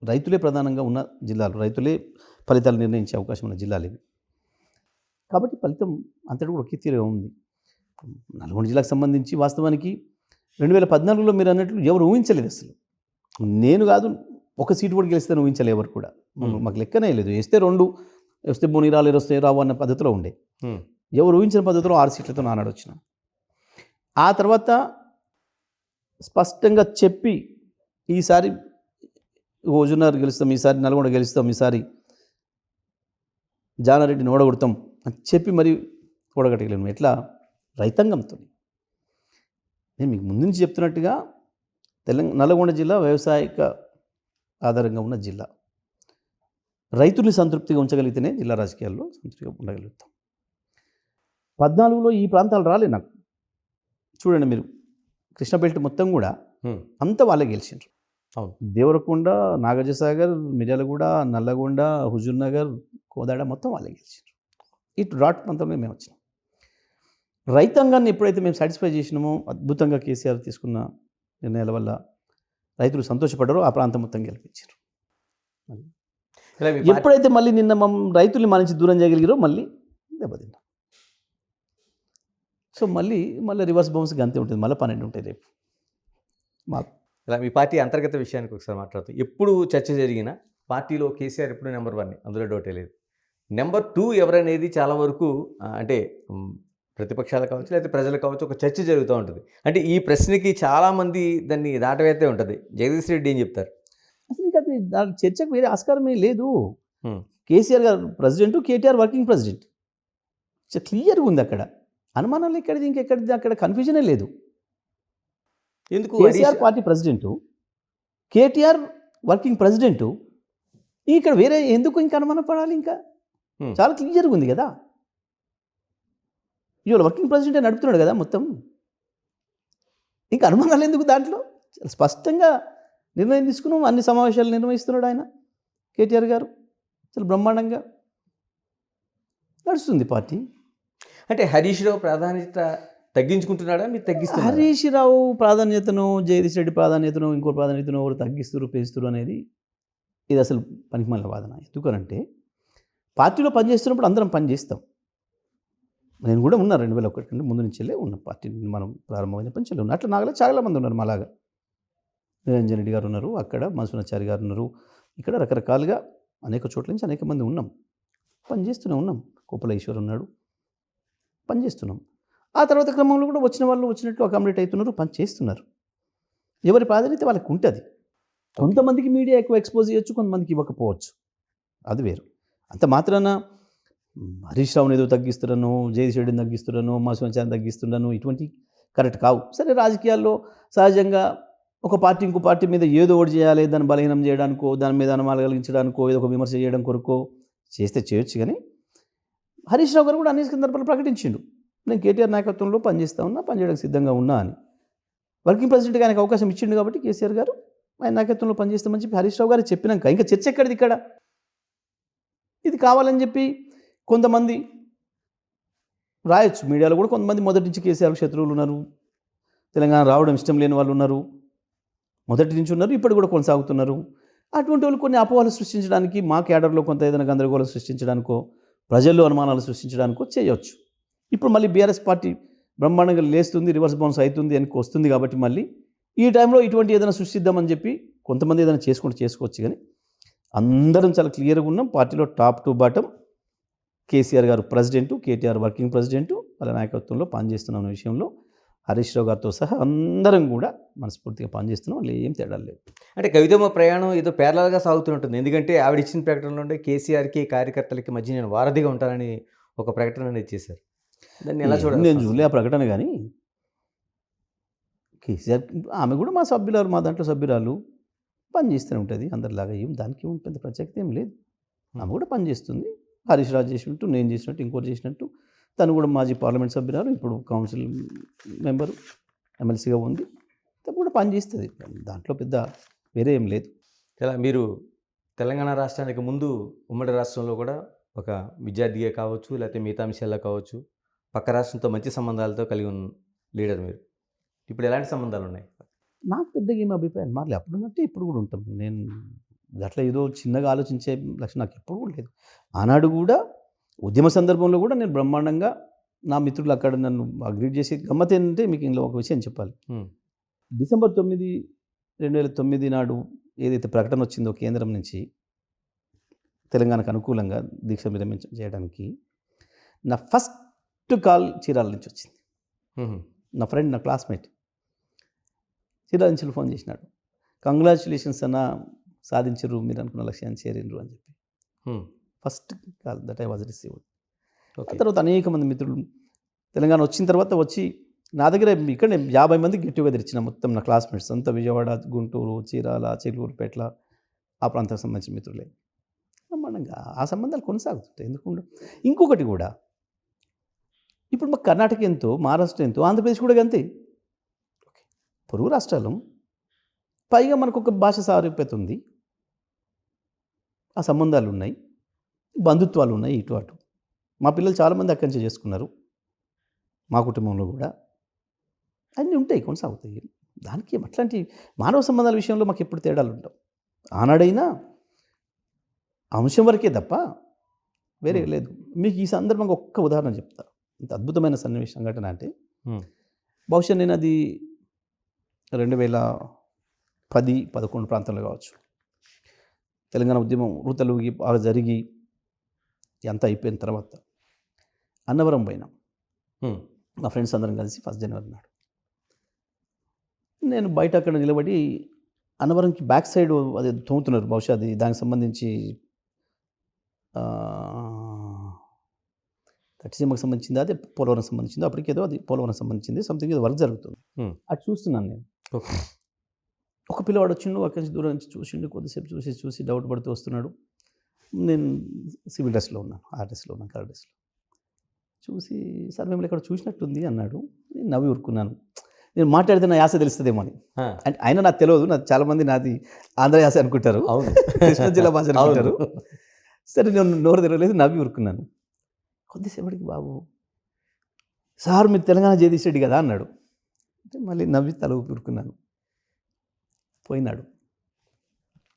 రైతులే ప్రధానంగా ఉన్న జిల్లాలు, రైతులే ఫలితాలు నిర్ణయించే అవకాశం ఉన్న జిల్లాలు ఇవి. కాబట్టి ఫలితం అంతటి కూడా ఒకే తీరే ఉంది. నల్గొండ జిల్లాకు సంబంధించి వాస్తవానికి 2014లో మీరు అన్నట్లు ఎవరు ఊహించలేదు అసలు. నేను కాదు, ఒక సీటు కూడా గెలిస్తే ఊహించలే ఎవరు కూడా. మాకు లెక్కనే లేదు. వేస్తే 2 వస్తే బోని రాలేరు, వస్తే రావు అన్న పద్ధతిలో ఉండే. ఎవరు ఊహించిన పద్ధతిలో 6 సీట్లతో నానాడు వచ్చిన. ఆ తర్వాత స్పష్టంగా చెప్పి ఈసారి హుజూర్నగర్ గెలుస్తాం, ఈసారి నల్గొండ గెలుస్తాం, ఈసారి జానారెడ్డిని ఓడగొడతాం అని చెప్పి మరి ఓడగట్టగలేము. ఎట్లా? రైతాంగంతో. నేను మీకు ముందు నుంచి చెప్తున్నట్టుగా నల్గొండ జిల్లా వ్యవసాయక ఆధారంగా ఉన్న జిల్లా. రైతుల్ని సంతృప్తిగా ఉంచగలిగితేనే జిల్లా రాజకీయాల్లో సంతృప్తిగా ఉండగలుగుతాం. 14లో ఈ ప్రాంతాలు రాలే నాకు. చూడండి మీరు, కృష్ణా బెల్ట్ మొత్తం కూడా అంతా వాళ్ళే గెలిచిండ్రు. అవును, దేవరకొండ, నాగార్జునసాగర్, మిర్యాలగూడ, నల్లగొండ, హుజూర్నగర్, కోదాడ మొత్తం వాళ్ళే గెలిచిండ్రు. ఇటు రాట్ ప్రాంతంలో మేము వచ్చినాం. రైతాంగాన్ని ఎప్పుడైతే మేము సాటిస్ఫై చేసినామో, అద్భుతంగా కేసీఆర్ తీసుకున్న నిర్ణయాల వల్ల రైతులు సంతోషపడ్డారో ఆ ప్రాంతం మొత్తం గెలిపించారు. ఇలా మీ పార్టీ- ఎప్పుడైతే మళ్ళీ నిన్న రైతుల్ని మన నుంచి దూరం చేయగలిగారో మళ్ళీ దెబ్బతిన్నాం. సో మళ్ళీ రివర్స్ బౌన్స్గా అంతే ఉంటుంది. మళ్ళీ 12 ఉంటాయి రేపు మాకు. ఇలా మీ పార్టీ అంతర్గత విషయానికి ఒకసారి మాట్లాడుతాం. ఎప్పుడు చర్చ జరిగినా పార్టీలో కేసీఆర్ ఎప్పుడు నెంబర్ 1, అందులో డౌటే లేదు. నెంబర్ 2 ఎవరనేది చాలా వరకు అంటే ప్రతిపక్షాలు కావచ్చు, లేకపోతే ప్రజలు కావచ్చు, ఒక చర్చ జరుగుతూ ఉంటుంది. అంటే ఈ ప్రశ్నకి చాలామంది దాన్ని దాటవేస్తే ఉంటుంది. జగదీష్ రెడ్డి ఏం చెప్తారు? అసలు ఇంకా దాని చర్చకు వేరే ఆస్కారమే లేదు. కేసీఆర్ గారు ప్రెసిడెంట్, కేటీఆర్ వర్కింగ్ ప్రెసిడెంట్. క్లియర్గా ఉంది. అక్కడ అనుమానాలు ఎక్కడిది, ఇంకెక్కడిది, అక్కడ కన్ఫ్యూజనే లేదు. ఎందుకు KCR party president, KTR working president. ఇక్కడ వేరే ఎందుకు ఇంకా అనుమానం పడాలి? ఇంకా చాలా క్లియర్గా ఉంది కదా. ఇవాళ వర్కింగ్ ప్రెసిడెంట్ నడుపుతున్నాడు కదా మొత్తం. ఇంకా అనుమానాలు ఎందుకు దాంట్లో? చాలా స్పష్టంగా నిర్ణయం తీసుకున్నాం. అన్ని సమావేశాలు నిర్వహిస్తున్నాడు ఆయన, కేటీఆర్ గారు. చాలా బ్రహ్మాండంగా నడుస్తుంది పార్టీ. అంటే హరీష్ రావు ప్రాధాన్యత తగ్గించుకుంటున్నాడా, మీరు తగ్గిస్తున్నారు? హరీష్ రావు ప్రాధాన్యతను, జగదీష్ రెడ్డి ప్రాధాన్యతను, ఇంకో ప్రాధాన్యతను ఎవరు తగ్గిస్తారు, పెంచుతారు అనేది ఇది అసలు పనికిమాలిన వాదన. ఎందుకనంటే పార్టీలో పనిచేస్తున్నప్పుడు అందరం పని చేస్తాం. నేను కూడా ఉన్నా 2001 నుండి ముందు నుంచి ఉన్న పార్టీ మనం ప్రారంభమైనప్పటి నుంచి ఉన్నా. అట్లా నాగలో చాలా మంది ఉన్నారు మాలాగా. నిరంజన్ రెడ్డి గారు ఉన్నారు, అక్కడ మనసునాచారి గారు ఉన్నారు, ఇక్కడ రకరకాలుగా అనేక చోట్ల నుంచి అనేక మంది ఉన్నాం, పనిచేస్తూనే ఉన్నాం. కోపల ఈశ్వర్ ఉన్నాడు, పనిచేస్తున్నాం. ఆ తర్వాత క్రమంలో కూడా వచ్చిన వాళ్ళు వచ్చినట్లు అకామిడేట్ అవుతున్నారు, పని చేస్తున్నారు. ఎవరి ప్రాధాన్యత వాళ్ళకి ఉంటుంది. కొంతమందికి మీడియా ఎక్కువ ఎక్స్పోజ్ చేయొచ్చు, కొంతమందికి ఇవ్వకపోవచ్చు, అది వేరు. అంత మాత్రాన హరీష్ రావుని ఏదో తగ్గిస్తున్నాను, జగదీష్ రెడ్డిని తగ్గిస్తున్నాను, మనసునాచారిని తగ్గిస్తున్నాను, ఇటువంటి కరెక్ట్ కావు. సరే, రాజకీయాల్లో సహజంగా ఒక పార్టీ ఇంకో పార్టీ మీద ఏదో ఒకటి చేయాలి, దాన్ని బలహీనం చేయడానికో, దాని మీద అనుమానాలు కలిగించడానికో, ఏదో ఒక విమర్శ చేయడం కొరకో చేస్తే చేయొచ్చు. కానీ హరీష్ రావు గారు కూడా అనేక సందర్భాలు ప్రకటించిండు, నేను కేటీఆర్ నాయకత్వంలో పనిచేస్తా ఉన్నా, పనిచేయడానికి సిద్ధంగా ఉన్నా అని. వర్కింగ్ ప్రెసిడెంట్గా ఆయనకు అవకాశం ఇచ్చిండు కాబట్టి కేసీఆర్ గారు ఆయన నాయకత్వంలో పనిచేస్తామని చెప్పి హరీష్ రావు గారు చెప్పినాక ఇంకా చర్చ ఎక్కడిది ఇక్కడ? ఇది కావాలని చెప్పి కొంతమంది రాయొచ్చు మీడియాలో కూడా. కొంతమంది మొదటి నుంచి కేసీఆర్ శత్రువులు ఉన్నారు, తెలంగాణ రావడం ఇష్టం లేని వాళ్ళు ఉన్నారు, మొదటి నుంచి ఉన్నారు, ఇప్పుడు కూడా కొనసాగుతున్నారు. అటువంటి వాళ్ళు కొన్ని అపోహలు సృష్టించడానికి, మా క్యాడర్లో కొంత ఏదైనా గందరగోళం సృష్టించడానికో, ప్రజల్లో అనుమానాలు సృష్టించడానికో చేయవచ్చు. ఇప్పుడు మళ్ళీ బీఆర్ఎస్ పార్టీ బ్రహ్మాండంగా లేస్తుంది, రివర్స్ బౌన్స్ అవుతుంది అని వస్తుంది కాబట్టి మళ్ళీ ఈ టైంలో ఇటువంటి ఏదైనా సృష్టిద్దామని చెప్పి కొంతమంది ఏదైనా చేసుకోవచ్చు. కానీ అందరం చాలా క్లియర్గా ఉన్నాం. పార్టీలో టాప్ టు బాటమ్ కేసీఆర్ గారు ప్రెసిడెంటు, కేటీఆర్ వర్కింగ్ ప్రెసిడెంటు, వాళ్ళ నాయకత్వంలో పనిచేస్తున్నాం అనే విషయంలో హరీష్ రావు గారితో సహా అందరం కూడా మనస్ఫూర్తిగా పనిచేస్తున్నాం. వాళ్ళు ఏం తేడా లేదు. అంటే కవితమ్మ ప్రయాణం ఏదో ప్యారలల్గా సాగుతుంటుంది. ఎందుకంటే ఆవిడ ఇచ్చిన ప్రకటనలో ఉండే కేసీఆర్కి కార్యకర్తలకి మధ్య నేను వారధిగా ఉంటానని ఒక ప్రకటన అనేది చేశారు. దాన్ని ఎలా చూడాలి? నేను చూడలే ఆ ప్రకటన. కానీ కేసీఆర్ ఆమె కూడా మా సభ్యురాలు, మా దాంట్లో సభ్యురాలు, పనిచేస్తూనే ఉంటుంది అందరిలాగా. దానికి ఏం పెద్ద ప్రత్యేకత ఏం లేదు. ఆమె కూడా పనిచేస్తుంది. హరీష్ రావు చేసినట్టు, నేను చేసినట్టు, ఇంకోటి చేసినట్టు. తను కూడా మాజీ పార్లమెంట్ సభ్యురాలు, ఇప్పుడు కౌన్సిల్ మెంబరు, ఎమ్మెల్సీగా ఉంది. తను కూడా పనిచేస్తుంది. దాంట్లో పెద్ద వేరే ఏం లేదు. మీరు తెలంగాణ రాష్ట్రానికి ముందు ఉమ్మడి రాష్ట్రంలో కూడా ఒక విద్యార్థిగా కావచ్చు, లేకపోతే మిగతా అంశాల్లో కావచ్చు, పక్క రాష్ట్రంతో మంచి సంబంధాలతో కలిగి ఉన్న లీడర్ మీరు. ఇప్పుడు ఎలాంటి సంబంధాలు ఉన్నాయి? నాకు పెద్దగా ఏమి అభిప్రాయం మారలే. అప్పుడు ఉన్నట్టే ఇప్పుడు కూడా ఉంటాం. నేను అట్లా ఏదో చిన్నగా ఆలోచించే లక్షణం నాకు ఎప్పుడు కూడా లేదు. ఆనాడు కూడా ఉద్యమ సందర్భంలో కూడా నేను బ్రహ్మాండంగా నా మిత్రులు అక్కడ నన్ను అగ్రీడ్ చేసి, గమ్మత్ ఏంటంటే మీకు ఇందులో ఒక విషయం చెప్పాలి. డిసెంబర్ 9, 2009 నాడు ఏదైతే ప్రకటన వచ్చిందో కేంద్రం నుంచి తెలంగాణకు అనుకూలంగా దీక్ష విరమణ చేయడానికి, నా ఫస్ట్ కాల్ చీరాల నుంచి వచ్చింది. నా ఫ్రెండ్, నా క్లాస్మేట్ చీరాల నుంచి ఫోన్ చేసినాడు, కంగ్రాచులేషన్స్ అన్న, సాధించరు, మీరు అనుకున్న లక్ష్యాన్ని చేరిండ్రు అని చెప్పి. First call that I was received. ఆ తర్వాత అనేక మంది మిత్రులు తెలంగాణ వచ్చిన తర్వాత వచ్చి నా దగ్గర ఇక్కడ 50 మందికి గెట్ టుగెదర్ ఇచ్చిన, మొత్తం నా క్లాస్మేట్స్ అంతా విజయవాడ, గుంటూరు, చీరాల, చిలుకూరుపేట్ల, ఆ ప్రాంతానికి సంబంధించిన మిత్రులే. బ్రహ్మాండంగా ఆ సంబంధాలు కొనసాగుతుంటాయి. ఎందుకు? ఇంకొకటి కూడా, ఇప్పుడు మాకు కర్ణాటక ఎంతో, మహారాష్ట్ర ఎంతో, ఆంధ్రప్రదేశ్ కూడా అంతే. పొరుగు రాష్ట్రాలు, పైగా మనకు ఒక భాష సారూప్యత ఉంది, ఆ సంబంధాలు ఉన్నాయి, బంధుత్వాలు ఉన్నాయి ఇటు అటు. మా పిల్లలు చాలామంది అక్కడి నుంచి చేసుకున్నారు, మా కుటుంబంలో కూడా అన్నీ ఉంటాయి, కొనసాగుతాయి. దానికి అట్లాంటి మానవ సంబంధాల విషయంలో మాకు ఎప్పుడు తేడాలు ఉంటాం. ఆనాడైనా అంశం వరకే తప్ప వేరే లేదు. మీకు ఈ సందర్భంగా ఒక్క ఉదాహరణ చెప్తా. ఇంత అద్భుతమైన సన్నివేశ సంఘటన అంటే, బహుశా నేను అది 2010-11 ప్రాంతంలో కావచ్చు, తెలంగాణ ఉద్యమం రూతలుగి బాగా జరిగి ఎంత అయిపోయిన తర్వాత అన్నవరం పోయినాం. మా ఫ్రెండ్స్ అందరం కలిసి 1 జనవరి నాడు. నేను బయట అక్కడ నిలబడి అన్నవరంకి బ్యాక్ సైడ్ అది తోముతున్నారు, బహుశా అది దానికి సంబంధించి తట్టిసీమకు సంబంధించింది, అదే పోలవరం సంబంధించింది, అప్పటికేదో అది పోలవరం సంబంధించింది, సంథింగ్ ఏదో వర్క్ జరుగుతుంది. అది చూస్తున్నాను నేను. ఒక పిల్లవాడు వచ్చిండు, అక్కడి నుంచి దూరం నుంచి చూసిండు, కొద్దిసేపు చూసి డౌట్ పడుతూ వస్తున్నాడు. నేను సివిల్ డ్రెస్లో ఉన్నాను, డ్రెస్లో ఉన్నాను, కలర్ డ్రెస్లో. చూసి, సార్ మిమ్మల్ని ఇక్కడ చూసినట్టుంది అన్నాడు. నేను నవ్వి ఊరుకున్నాను. నేను మాట్లాడితే నా యాస తెలుస్తుందేమో అని. అంటే ఆయన నాకు తెలియదు, నాకు చాలామంది నాది ఆంధ్ర యాస అనుకుంటారు, కృష్ణా జిల్లా భాష అనుకుంటారు. సరే, నేను నోరు తెరవలేదు, నవ్వి ఊరుకున్నాను. కొద్దిసేపటికి, బాబు సార్ మీరు తెలంగాణ జగదీష్ రెడ్డి కదా అన్నాడు. అంటే మళ్ళీ నవ్వి తల ఊరుకున్నాను. పోయినాడు.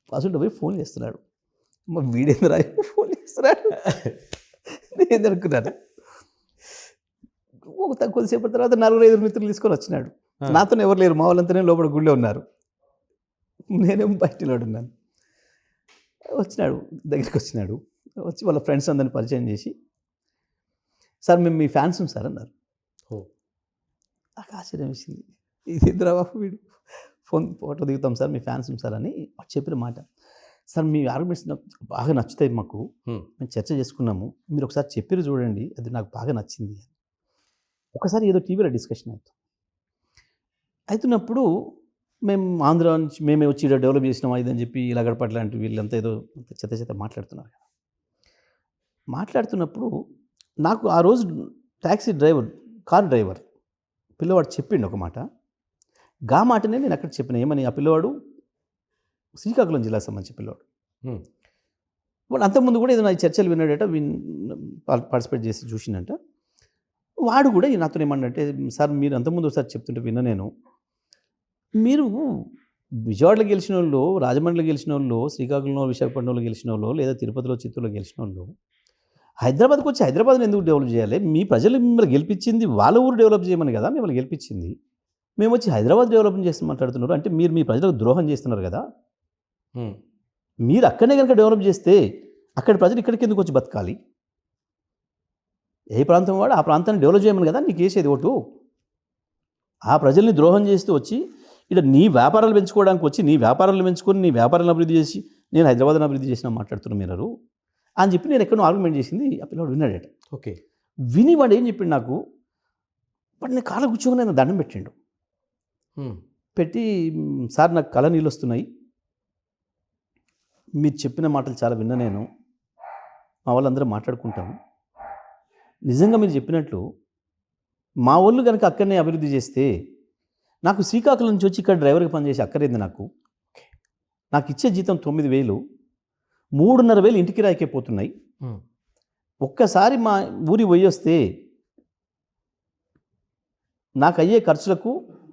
పాసుంటే పోయి ఫోన్ చేస్తున్నాడు. వీడేంద్ర ఫోన్ చేస్తున్నాడు, నేను అనుకున్నాను. కొద్దిసేపటి తర్వాత 4-5 మిత్రులు తీసుకొని వచ్చినాడు. ఆ. నాతోనే ఎవరు లేరు, మా వాళ్ళంతానే లోపల గుళ్ళో ఉన్నారు, నేనేమో బయట నిలబడున్నాను. వచ్చినాడు, దగ్గరికి వచ్చినాడు, వచ్చి వాళ్ళ ఫ్రెండ్స్ అందరిని పరిచయం చేసి, సార్ మేము మీ ఫ్యాన్స్ సార్ అన్నారు. ఓ. నాకు ఆశ్చర్యం వేసింది, ఇది ఇద్దరు బాబు వీడు, ఫోటో దిగుతాం సార్ మీ ఫ్యాన్స్ సార్ అని చెప్పిన మాట. సార్ మీ ఆర్గ్యుమెంట్స్ నాకు బాగా నచ్చుతాయి, మాకు మేము చర్చ చేసుకున్నాము, మీరు ఒకసారి చెప్పారు చూడండి, అది నాకు బాగా నచ్చింది. ఒకసారి ఏదో టీవీలో డిస్కషన్ అవుతున్నప్పుడు మేము ఆంధ్ర నుంచి మేమే వచ్చి ఇలా డెవలప్ చేసినాం ఇదని చెప్పి ఇలా గడపట్ల లాంటి వీళ్ళంతా ఏదో చెత్త మాట్లాడుతున్నారు. మాట్లాడుతున్నప్పుడు నాకు ఆ రోజు ట్యాక్సీ డ్రైవర్, కార్ డ్రైవర్ పిల్లవాడు చెప్పిండు ఒక మాట. గా మాటనే నేను అక్కడ చెప్పిన, ఏమని, ఆ పిల్లవాడు శ్రీకాకుళం జిల్లాకు సంబంధించిన పిల్లవాడు. వాడు అంతకుముందు కూడా ఏదైనా చర్చలు విన్నాడట, పార్టిసిపేట్ చేసి చూసిందంట. వాడు కూడా నాతో ఏమన్నంటే, సార్ మీరు అంతకుముందు ఒకసారి చెప్తుంటే విన్నా నేను, మీరు విజయవాడలో గెలిచిన వాళ్ళు, రాజమండ్రిలో గెలిచిన వాళ్ళు, శ్రీకాకుళంలో విశాఖపట్నంలో గెలిచిన వాళ్ళు, లేదా తిరుపతిలో చిత్తూరులో గెలిచిన వాళ్ళు హైదరాబాద్కి వచ్చి హైదరాబాద్ని ఎందుకు డెవలప్ చేయాలి? మీ ప్రజలు మిమ్మల్ని గెలిపించింది వాళ్ళ ఊరు డెవలప్ చేయమని కదా మిమ్మల్ని గెలిపించింది, మేము వచ్చి హైదరాబాద్ డెవలప్మెంట్ చేసి మాట్లాడుతున్నారు అంటే మీరు మీ ప్రజలకు ద్రోహం చేస్తున్నారు కదా. మీరు అక్కడనే కనుక డెవలప్ చేస్తే అక్కడ ప్రజలు ఇక్కడికి ఎందుకు వచ్చి బతకాలి? ఏ ప్రాంతం వాడు ఆ ప్రాంతాన్ని డెవలప్ చేయమని కదా నీకు వేసేది ఓటు. ఆ ప్రజల్ని ద్రోహం చేస్తూ వచ్చి ఇక్కడ నీ వ్యాపారాలు పెంచుకోవడానికి వచ్చి నీ వ్యాపారాలు పెంచుకొని నీ వ్యాపారాలను అభివృద్ధి చేసి నేను హైదరాబాద్ని అభివృద్ధి చేసిన మాట్లాడుతున్నాను మీరు అని చెప్పి నేను ఎక్కడో ఆర్గ్యుమెంట్ చేసింది. ఆ పిల్లవాడు విన్నాడట. ఓకే. విని వాడు ఏం చెప్పిండు నాకు, వాడు నేను కాళ్ళ కూర్చోని నేను దండం పెట్టిండు. పెట్టి, సార్ నాకు కళ్ళ నీళ్ళు వస్తున్నాయి, మీరు చెప్పిన మాటలు చాలా విన్నా నేను, మా వాళ్ళందరూ మాట్లాడుకుంటాము, నిజంగా మీరు చెప్పినట్లు మా వాళ్ళు కనుక అక్కడనే అభివృద్ధి చేస్తే నాకు శ్రీకాకుళం నుంచి వచ్చి ఇక్కడ డ్రైవర్గా పనిచేసి అక్కర్లేదు. నాకు ఇచ్చే జీతం 9,000, 3,500 ఇంటికి రాయికే పోతున్నాయి. ఒక్కసారి మా ఊరి పోయి వస్తే నాకు అయ్యే ఖర్చులకు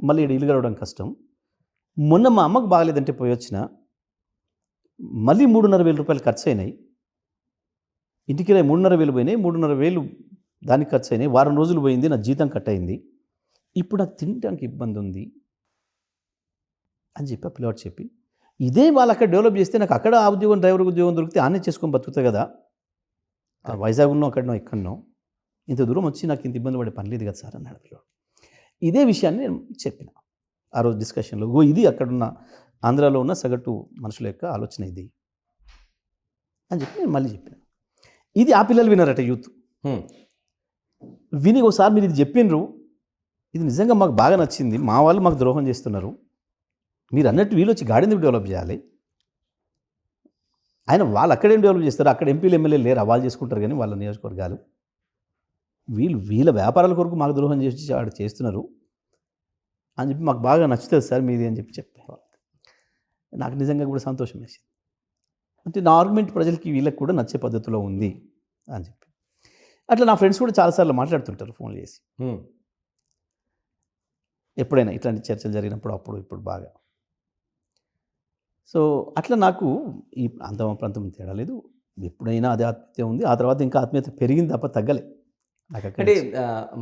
మళ్ళీ ఇల్లు గడవడం కష్టం. మొన్న మా అమ్మకు బాగలేదంటే పోయి వచ్చిన, మళ్ళీ 3,500 రూపాయలు ఖర్చు అయినాయి. ఇంటికి రాయి 3,500 పోయినాయి, 3,500 దానికి ఖర్చు అయినాయి. వారం రోజులు పోయింది, నా జీతం కట్ అయింది, ఇప్పుడు నాకు తినడానికి ఇబ్బంది ఉంది అని చెప్పి ఆ పిల్లవాడు చెప్పి, ఇదే వాళ్ళు అక్కడ డెవలప్ చేస్తే నాకు అక్కడ ఆ ఉద్యోగం, డ్రైవర్ ఉద్యోగం దొరికితే ఆనే చేసుకొని బతుకుతా కదా, వైజాగ్ ఉన్నో అక్కడనో ఎక్కడనో, ఇంత దూరం వచ్చి నాకు ఇంత ఇబ్బంది పడే పని లేదు కదా సార్ అన్నాడు పిల్లవాడు. ఇదే విషయాన్ని నేను చెప్పిన ఆ రోజు డిస్కషన్లో. ఇది అక్కడున్న ఆంధ్రాలో ఉన్న సగటు మనుషుల యొక్క ఆలోచన ఇది అని చెప్పి నేను మళ్ళీ చెప్పిన. ఇది ఆ పిల్లలు విన్నారట, యూత్ విని, ఒకసారి మీరు ఇది చెప్పిండ్రు, ఇది నిజంగా మాకు బాగా నచ్చింది, మా వాళ్ళు మాకు ద్రోహం చేస్తున్నారు, మీరు అన్నట్టు వీళ్ళు వచ్చి గాడిని డెవలప్ చేయాలి. ఆయన వాళ్ళు అక్కడేం డెవలప్ చేస్తారు, అక్కడ ఎంపీలు ఎమ్మెల్యేలు లేరు, వాళ్ళు చేసుకుంటారు కానీ వాళ్ళ నియోజకవర్గాలు, వీళ్ళ వ్యాపారాల కొరకు మాకు ద్రోహం చేసి వాడు చేస్తున్నారు అని చెప్పి మాకు బాగా నచ్చుతుంది సార్ మీది అని చెప్పారు. నాకు నిజంగా కూడా సంతోషం వేసింది. అంటే నా ఆర్గ్యుమెంట్ ప్రజలకి వీళ్ళకి కూడా నచ్చే పద్ధతిలో ఉంది అని చెప్పి. అట్లా నా ఫ్రెండ్స్ కూడా చాలాసార్లు మాట్లాడుతుంటారు ఫోన్ చేసి, ఎప్పుడైనా ఇట్లాంటి చర్చలు జరిగినప్పుడు, అప్పుడు ఇప్పుడు బాగా. సో అట్లా నాకు ఈ ప్రాంతం తేడా లేదు, ఎప్పుడైనా అదే ఆత్మీయత ఉంది. ఆ తర్వాత ఇంకా ఆత్మీయత పెరిగింది తప్ప తగ్గలే. అంటే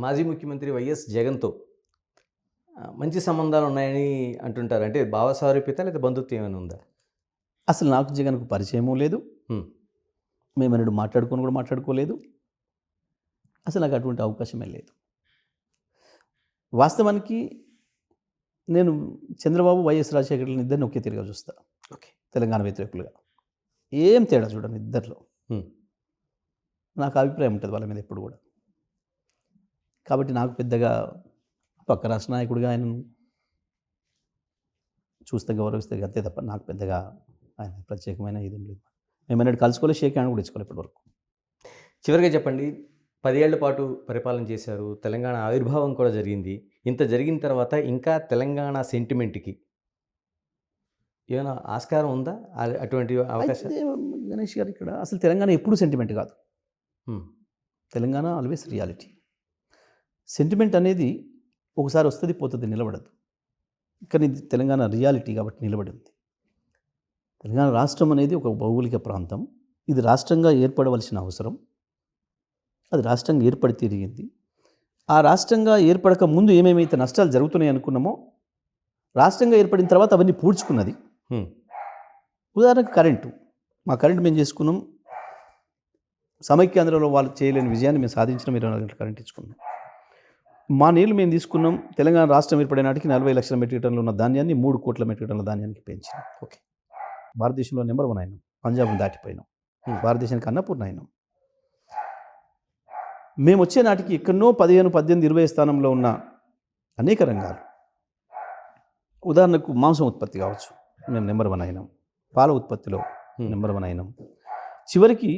మాజీ ముఖ్యమంత్రి వైఎస్ జగన్తో మంచి సంబంధాలు ఉన్నాయని అంటుంటారు. అంటే భావ సారూప్యత లేదా బంధుత్వం ఏమైనా ఉందా? అసలు నాకు జగన్కు పరిచయమూ లేదు, మేమన్నాడు మాట్లాడుకోలేదు. అసలు నాకు అటువంటి అవకాశమే లేదు. వాస్తవానికి నేను చంద్రబాబు, వైఎస్ రాజశేఖర్లను ఇద్దరిని ఒకే తిరిగా చూస్తా. ఓకే, తెలంగాణ వ్యతిరేకులుగా ఏం తేడా చూడండి ఇద్దరిలో. నాకు అభిప్రాయం ఉంటుంది వాళ్ళ మీద ఎప్పుడు కూడా. కాబట్టి నాకు పెద్దగా పక్క రాష్ట్ర నాయకుడిగా ఆయనను చూస్తే గౌరవిస్తే అంతే తప్ప నాకు పెద్దగా ఆయన ప్రత్యేకమైన ఇదేం లేదు. మేమన్నట్టు కలుసుకోలేదు, షేక్ హ్యాండ్ కూడా ఇచ్చుకోలేదు ఇప్పటివరకు. చివరిగా చెప్పండి, 10 ఏళ్ల పాటు పరిపాలన చేశారు, తెలంగాణ ఆవిర్భావం కూడా జరిగింది. ఇంత జరిగిన తర్వాత ఇంకా తెలంగాణ సెంటిమెంట్కి ఏమైనా ఆస్కారం ఉందా? అటువంటి అవకాశం? గణేష్ గారు, ఇక్కడ అసలు తెలంగాణ ఎప్పుడు సెంటిమెంట్ కాదు. Telangana always reality. సెంటిమెంట్ అనేది ఒకసారి వస్తుంది, పోతుంది, నిలబడదు. కానీ ఇది తెలంగాణ రియాలిటీ కాబట్టి నిలబడింది. తెలంగాణ రాష్ట్రం అనేది ఒక భౌగోళిక ప్రాంతం, ఇది రాష్ట్రంగా ఏర్పడవలసిన అవసరం, అది రాష్ట్రంగా ఏర్పడి తిరిగింది. ఆ రాష్ట్రంగా ఏర్పడక ముందు ఏమేమైతే నష్టాలు జరుగుతున్నాయి అనుకున్నామో రాష్ట్రంగా ఏర్పడిన తర్వాత అవన్నీ పూడ్చుకున్నది. ఉదాహరణకు కరెంటు, మా కరెంటు మేము చేసుకున్నాం. సమైక్యాంధ్రలో వాళ్ళు చేయలేని విజయాన్ని మేము సాధించిన 24 గంటల కరెంట్ ఇచ్చుకున్నాం. మా నీళ్ళు మేము తీసుకున్నాం. తెలంగాణ రాష్ట్రం ఏర్పడే నాటికి 40 లక్షల మెట్రిక్ టన్నులు ఉన్న ధాన్యాన్ని 3 కోట్ల మెట్రిక్ టన్నుల ధాన్యానికి పెంచినాం. ఓకే, భారతదేశంలో నెంబర్ 1 అయినాం. పంజాబ్ని దాటిపోయినాం. భారతదేశానికి అన్నపూర్ణ అయినాం. మేము వచ్చే నాటికి ఎక్కడనో 15, 18, 20 స్థానంలో ఉన్న అనేక రంగాలు, ఉదాహరణకు మాంసం ఉత్పత్తి కావచ్చు, మేము నెంబర్ 1 అయినాం. పాల ఉత్పత్తిలో నెంబర్ 1 అయినాం. చివరికి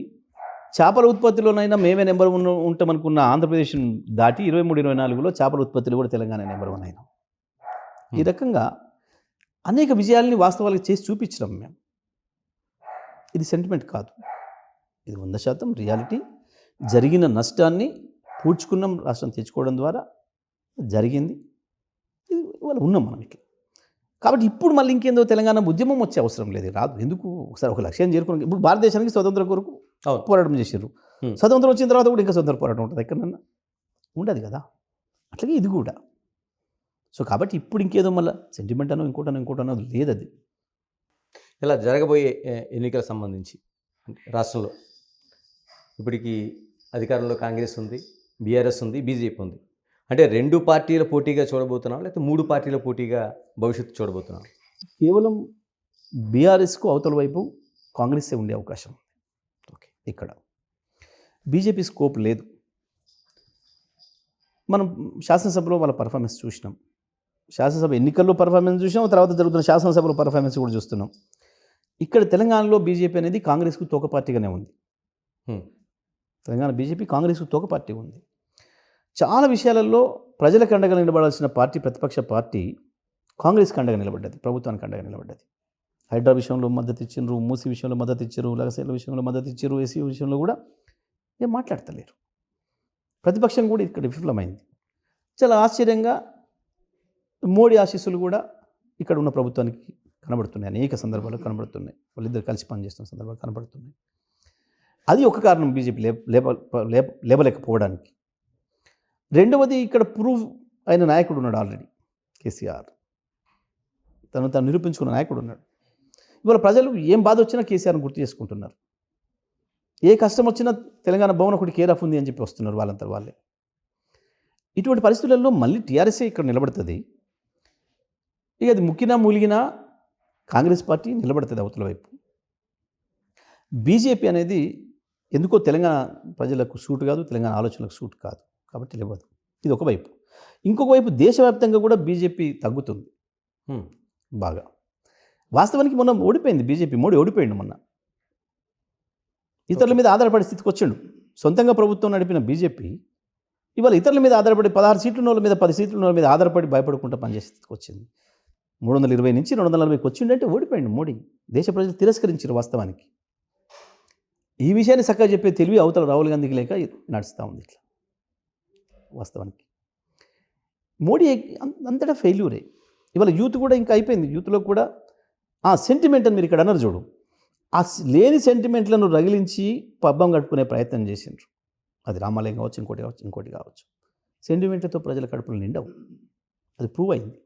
చేపల ఉత్పత్తిలోనైనా మేమే నెంబర్ 1 ఉంటామనుకున్న ఆంధ్రప్రదేశ్ దాటి 23, 24లో చేపల ఉత్పత్తిలో కూడా తెలంగాణ నెంబర్ 1 అయినాం. ఈ రకంగా అనేక విజయాల్ని వాస్తవాలకు చేసి చూపించడం మేము. ఇది సెంటిమెంట్ కాదు, ఇది 100% రియాలిటీ. జరిగిన నష్టాన్ని పూడ్చుకున్నాం, రాష్ట్రం తెచ్చుకోవడం ద్వారా జరిగింది. ఇది ఇవాళ ఉన్నాం మనం ఇట్లా. కాబట్టి ఇప్పుడు మళ్ళీ ఇంకేందో తెలంగాణ ఉద్యమం వచ్చే అవసరం లేదు, రాదు. ఎందుకు? ఒకసారి ఒక లక్ష్యం చేరుకున్నాం. ఇప్పుడు భారతదేశానికి స్వతంత్రం కొరకు పోరాటం చేశారు. స్వతంత్రం వచ్చిన తర్వాత కూడా ఇంకా స్వతంత్ర పోరాటం ఉంటుంది, ఎక్కడన్నా ఉండదు కదా. అట్లాగే ఇది కూడా. సో కాబట్టి ఇప్పుడు ఇంకేదో మళ్ళీ సెంటిమెంట్ అనో ఇంకోటనో లేదు. అది ఇలా జరగబోయే ఎన్నికలకు సంబంధించి అంటే రాష్ట్రంలో ఇప్పటికి అధికారంలో కాంగ్రెస్ ఉంది, బీఆర్ఎస్ ఉంది, బీజేపీ ఉంది. అంటే 2 పార్టీల పోటీగా చూడబోతున్నాం, లేకపోతే 3 పార్టీల పోటీగా భవిష్యత్తు చూడబోతున్నాం? కేవలం బీఆర్ఎస్కు అవతల వైపు కాంగ్రెస్సే ఉండే అవకాశం. ఓకే, ఇక్కడ బీజేపీ స్కోప్ లేదు. మనం శాసనసభలో వాళ్ళ పర్ఫార్మెన్స్ చూసినాం, శాసనసభ ఎన్నికల్లో పర్ఫార్మెన్స్ చూసినాం, తర్వాత జరుగుతున్న శాసనసభలో పర్ఫార్మెన్స్ కూడా చూస్తున్నాం. ఇక్కడ తెలంగాణలో బీజేపీ అనేది కాంగ్రెస్కు తోక పార్టీగానే ఉంది. తెలంగాణ బీజేపీ కాంగ్రెస్కు తోక పార్టీ ఉంది. చాలా విషయాలలో ప్రజలకు అండగా నిలబడాల్సిన పార్టీ, ప్రతిపక్ష పార్టీ కాంగ్రెస్కి అండగా నిలబడ్డది, ప్రభుత్వానికి అండగా నిలబడ్డది. హైడ్రా విషయంలో మద్దతు ఇచ్చిండ్రు, మూసీ విషయంలో మద్దతు ఇచ్చారు, లగసేల విషయంలో మద్దతు ఇచ్చారు, ఏసీ విషయంలో కూడా ఏం మాట్లాడతలేరు. ప్రతిపక్షం కూడా ఇక్కడ విఫలమైంది. చాలా ఆశ్చర్యంగా మోడీ ఆశీస్సులు కూడా ఇక్కడ ఉన్న ప్రభుత్వానికి కనబడుతున్నాయి, అనేక సందర్భాలు కనబడుతున్నాయి. వాళ్ళిద్దరు కలిసి పనిచేస్తున్న సందర్భాలు కనబడుతున్నాయి. అది ఒక కారణం బీజేపీ లేపలేకపోవడానికి. రెండవది, ఇక్కడ ప్రూవ్ అయిన నాయకుడు ఉన్నాడు ఆల్రెడీ, కేసీఆర్. తను నిరూపించుకున్న నాయకుడు ఉన్నాడు. ఇవాళ ప్రజలు ఏం బాధ వచ్చినా కేసీఆర్ని గుర్తు చేసుకుంటున్నారు. ఏ కష్టం వచ్చినా తెలంగాణ భవన్ ఒకటి కేర్ ఆఫ్ ఉంది అని చెప్పి వస్తున్నారు వాళ్ళంతా వాళ్ళే. ఇటువంటి పరిస్థితులలో మళ్ళీ టీఆర్ఎస్ఏ ఇక్కడ నిలబడుతుంది. ఇక అది ముక్కినా మూలిగినా కాంగ్రెస్ పార్టీ నిలబడుతుంది అవతల వైపు. బీజేపీ అనేది ఎందుకో తెలంగాణ ప్రజలకు సూట్ కాదు, తెలంగాణ ఆలోచనలకు సూట్ కాదు, కాబట్టి లేవదు. ఇది ఒకవైపు. ఇంకొక వైపు దేశవ్యాప్తంగా కూడా బీజేపీ తగ్గుతుంది బాగా. వాస్తవానికి మొన్న ఓడిపోయింది బీజేపీ, మోడీ ఓడిపోయింది మొన్న. ఇతరుల మీద ఆధారపడే స్థితికి వచ్చిండు. సొంతంగా ప్రభుత్వం నడిపిన బీజేపీ ఇవాళ ఇతరుల మీద ఆధారపడి 16 సీట్లు ఉన్న వాళ్ళ మీద 10 సీట్లు ఉన్న వాళ్ళ మీద ఆధారపడి భయపడకుండా పనిచేసే స్థితికి వచ్చింది. 320 నుంచి 240కి వచ్చిండంటే ఓడిపోయింది మోడీ. దేశ ప్రజలు తిరస్కరించారు వాస్తవానికి. ఈ విషయాన్ని చక్కగా చెప్పే తెలివి అవతల రాహుల్ గాంధీకి లేక నడుస్తూ ఉంది ఇట్లా. వాస్తవానికి మోడీ అంతటా ఫెయిల్యూరే. ఇవాళ యూత్ కూడా ఇంకా అయిపోయింది. యూత్లో కూడా ఆ సెంటిమెంట్ అని మీరు ఇక్కడ అన్నారు చూడు, ఆ లేని సెంటిమెంట్లను రగిలించి పబ్బం కట్టుకునే ప్రయత్నం చేసిండ్రు. అది రామాలయం కావచ్చు, ఇంకోటి కావచ్చు. సెంటిమెంట్లతో ప్రజల కడుపులు నిండవు, అది ప్రూవ్ అయింది.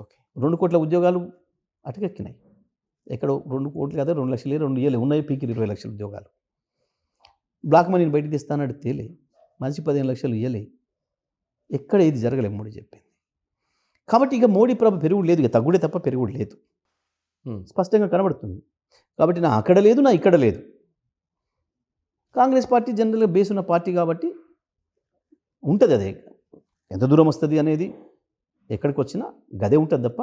ఓకే, 2 కోట్ల ఉద్యోగాలు అటకెక్కినాయి. ఎక్కడో 2 కోట్లు కదా, 2 లక్షలు 2 ఇయ్యలే, ఉన్నాయి పీకి 20 లక్షల ఉద్యోగాలు. బ్లాక్ మనీని బయటికి తెస్తానడు తేలే, మనిషి 15 లక్షలు ఇయ్యలే. ఎక్కడ ఇది జరగలేదు మోడీ చెప్పింది. కాబట్టి ఇక మోడీ ప్రభ పెరుగుడు లేదు, ఇక తగ్గుడే తప్ప పెరుగుడు లేదు, స్పష్టంగా కనబడుతుంది. కాబట్టి నా అక్కడ లేదు, నా ఇక్కడ లేదు. కాంగ్రెస్ పార్టీ జనరల్గా బేస్ ఉన్న పార్టీ కాబట్టి ఉంటుంది. అదే ఎంత దూరం వస్తుంది అనేది ఎక్కడికి వచ్చినా గదే ఉంటుంది తప్ప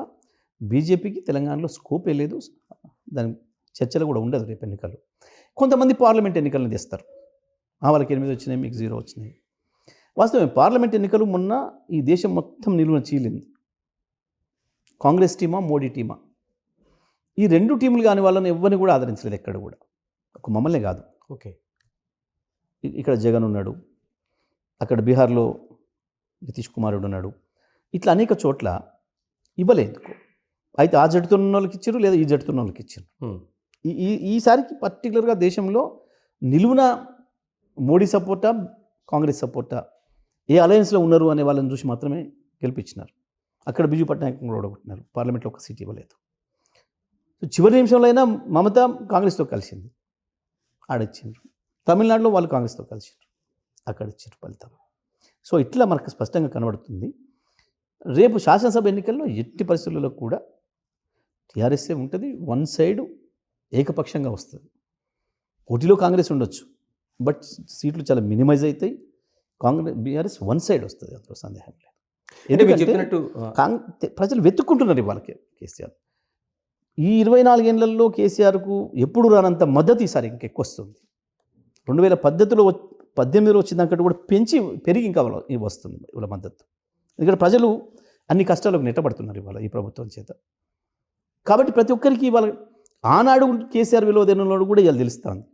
బీజేపీకి తెలంగాణలో స్కోపే లేదు. దాని చర్చలు కూడా ఉండదు. రేపు ఎన్నికలు కొంతమంది పార్లమెంట్ ఎన్నికలను తెస్తారు. వాళ్ళకి 8 వచ్చినాయి, మీకు 0 వచ్చినాయి. వాస్తవమే, పార్లమెంట్ ఎన్నికలు మొన్న ఈ దేశం మొత్తం నిలువున చీలింది. కాంగ్రెస్ టీమా, మోడీ టీమా, ఈ 2 టీములు కాని వాళ్ళని ఎవరిని కూడా ఆదరించలేదు ఎక్కడ కూడా. ఒక మమ్మల్నే కాదు. ఓకే, ఇక్కడ జగన్ ఉన్నాడు, అక్కడ బీహార్లో నితీష్ కుమారుడు ఉన్నాడు. ఇట్లా అనేక చోట్ల ఇవ్వలేదు. అయితే ఆ జట్టుతున్న వాళ్ళకి ఇచ్చారు, లేదా ఈ జట్టుతున్న వాళ్ళకి ఇచ్చారు. ఈసారికి పర్టికులర్గా దేశంలో నిలువున మోడీ సపోర్టా, కాంగ్రెస్ సపోర్టా ఏ అలయన్స్లో ఉన్నారు అనే వాళ్ళని చూసి మాత్రమే గెలిపించినారు. అక్కడ బిజు పట్నాయక్ కూడా ఓడగొట్టినారు, పార్లమెంట్లో ఒక సీట్ ఇవ్వలేదు. సో చివరి నిమిషంలో అయినా మమత కాంగ్రెస్తో కలిసింది, ఆడిచ్చిండ్రు. తమిళనాడులో వాళ్ళు కాంగ్రెస్తో కలిసిండ్రు, అక్కడ ఇచ్చిండ్రు ఫలితం. సో ఇట్లా మనకు స్పష్టంగా కనబడుతుంది. రేపు శాసనసభ ఎన్నికల్లో ఎట్టి పరిస్థితుల్లో కూడా టీఆర్ఎస్ఏ ఉంటుంది, వన్ సైడ్ ఏకపక్షంగా వస్తుంది. పోటీలో కాంగ్రెస్ ఉండొచ్చు, బట్ సీట్లు చాలా మినిమైజ్ అవుతాయి. బీఆర్ఎస్ వన్ సైడ్ వస్తుంది, అందులో సందేహం లేదు. అంటే మీరు ఎందుకంటే చెప్పినట్టు ప్రజలు వెతుక్కుంటున్నారు ఇవాళ కేసీఆర్. ఈ 24 ఏళ్లలో కేసీఆర్కు ఎప్పుడు రానంత మద్దతు ఈసారి ఇంకెక్కువ వస్తుంది. 2018లో వచ్చిన దానికంటే కూడా పెరిగి ఇంకా వస్తుంది ఇవాళ మద్దతు. ఎందుకంటే ప్రజలు అన్ని కష్టాలకు నెట్టబడుతున్నారు ఇవాళ ఈ ప్రభుత్వం చేత. కాబట్టి ప్రతి ఒక్కరికి ఇవాళ ఆనాడు కేసీఆర్ విలువ దేనిలో కూడా ఇవాళ తెలుస్తుంది.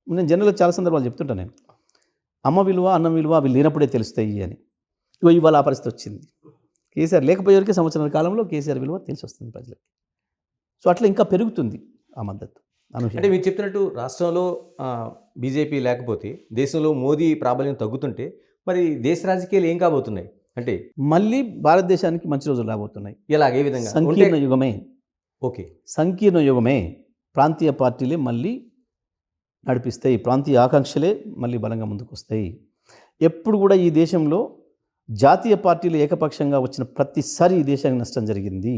నేను జనరల్గా చాలా సందర్భాలు చెప్తుంటాను, నేను అమ్మ విలువ అన్నం విలువ అవి లేనప్పుడే తెలుస్తాయి అని. ఇవాళ ఆ పరిస్థితి వచ్చింది. కేసీఆర్ లేకపోయేవరికి సంవత్సరాల కాలంలో కేసీఆర్ విలువ తెలిసి వస్తుంది ప్రజలకి. సో అట్లా ఇంకా పెరుగుతుంది ఆ మద్దతు. అంటే మీరు చెప్తున్నట్టు రాష్ట్రంలో బీజేపీ లేకపోతే దేశంలో మోదీ ప్రాబల్యం తగ్గుతుంటే మరి దేశ రాజకీయాలు ఏం కాబోతున్నాయి? అంటే మళ్ళీ భారతదేశానికి మంచి రోజులు రాబోతున్నాయి. ఏ విధంగా? సంకీర్ణ యుగమే. ఓకే, సంకీర్ణ యుగమే. ప్రాంతీయ పార్టీలే మళ్ళీ నడిపిస్తాయి, ప్రాంతీయ ఆకాంక్షలే మళ్ళీ బలంగా ముందుకు వస్తాయి. ఎప్పుడు కూడా ఈ దేశంలో జాతీయ పార్టీలు ఏకపక్షంగా వచ్చిన ప్రతిసారి ఈ దేశానికి నష్టం జరిగింది.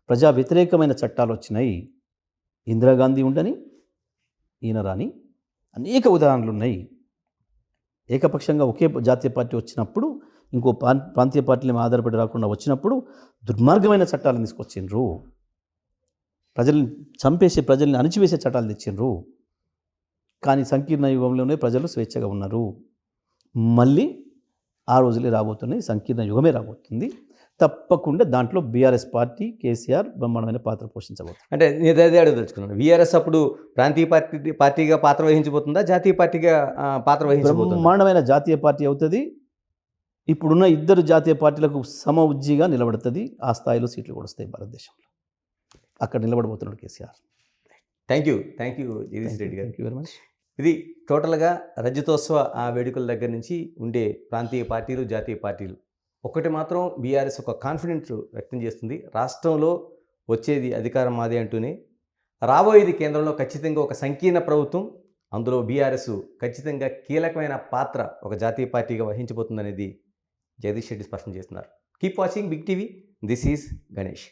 ప్రజా వ్యతిరేకమైన చట్టాలు వచ్చినాయి. ఇందిరాగాంధీ ఉండని, ఈయన రాని అనేక ఉదాహరణలు ఉన్నాయి. ఏకపక్షంగా ఒకే జాతీయ పార్టీ వచ్చినప్పుడు ఇంకో ప్రాంతీయ పార్టీల మీద ఆధారపడి రాకుండా వచ్చినప్పుడు దుర్మార్గమైన చట్టాలను తీసుకొచ్చిండ్రు. ప్రజల్ని చంపేసి ప్రజల్ని అణిచివేసే చట్టాలు తెచ్చిండ్రు. కానీ సంకీర్ణ యుగంలోనే ప్రజలు స్వేచ్ఛగా ఉన్నారు. మళ్ళీ ఆ రోజులే రాబోతున్నాయి, సంకీర్ణ యుగమే రాబోతుంది. తప్పకుండా దాంట్లో బీఆర్ఎస్ పార్టీ, కేసీఆర్ బ్రహ్మాండమైన పాత్ర పోషించబోతుంది. అంటే నేను అదే అడగదలుచుకున్నాను, బీఆర్ఎస్ అప్పుడు ప్రాంతీయ పార్టీగా పాత్ర వహించబోతుందా, జాతీయ పార్టీగా పాత్ర వహించబోతుందా? బ్రహ్మాండమైన జాతీయ పార్టీ అవుతుంది. ఇప్పుడున్న ఇద్దరు జాతీయ పార్టీలకు సమ ఉజ్జీగా నిలబడుతుంది. ఆ స్థాయిలో సీట్లు కూడా వస్తాయి భారతదేశంలో. అక్కడ నిలబడబోతున్నాడు కేసీఆర్. థ్యాంక్ యూ జగదీష్ రెడ్డి గారు. Thank you very much. ఇది టోటల్గా రజతోత్సవ వేడుకల దగ్గర నుంచి ఉండే ప్రాంతీయ పార్టీలు, జాతీయ పార్టీలు. ఒకటి మాత్రం బీఆర్ఎస్ ఒక కాన్ఫిడెన్స్ వ్యక్తం చేస్తుంది, రాష్ట్రంలో వచ్చేది అధికారం మాదే అంటూనే. రాబోయేది కేంద్రంలో ఖచ్చితంగా ఒక సంకీర్ణ ప్రభుత్వం, అందులో బీఆర్ఎస్ ఖచ్చితంగా కీలకమైన పాత్ర ఒక జాతీయ పార్టీగా వహించబోతుందనేది జగదీష్ రెడ్డి స్పష్టం చేస్తున్నారు. Keep watching Big TV. This is Ganesh.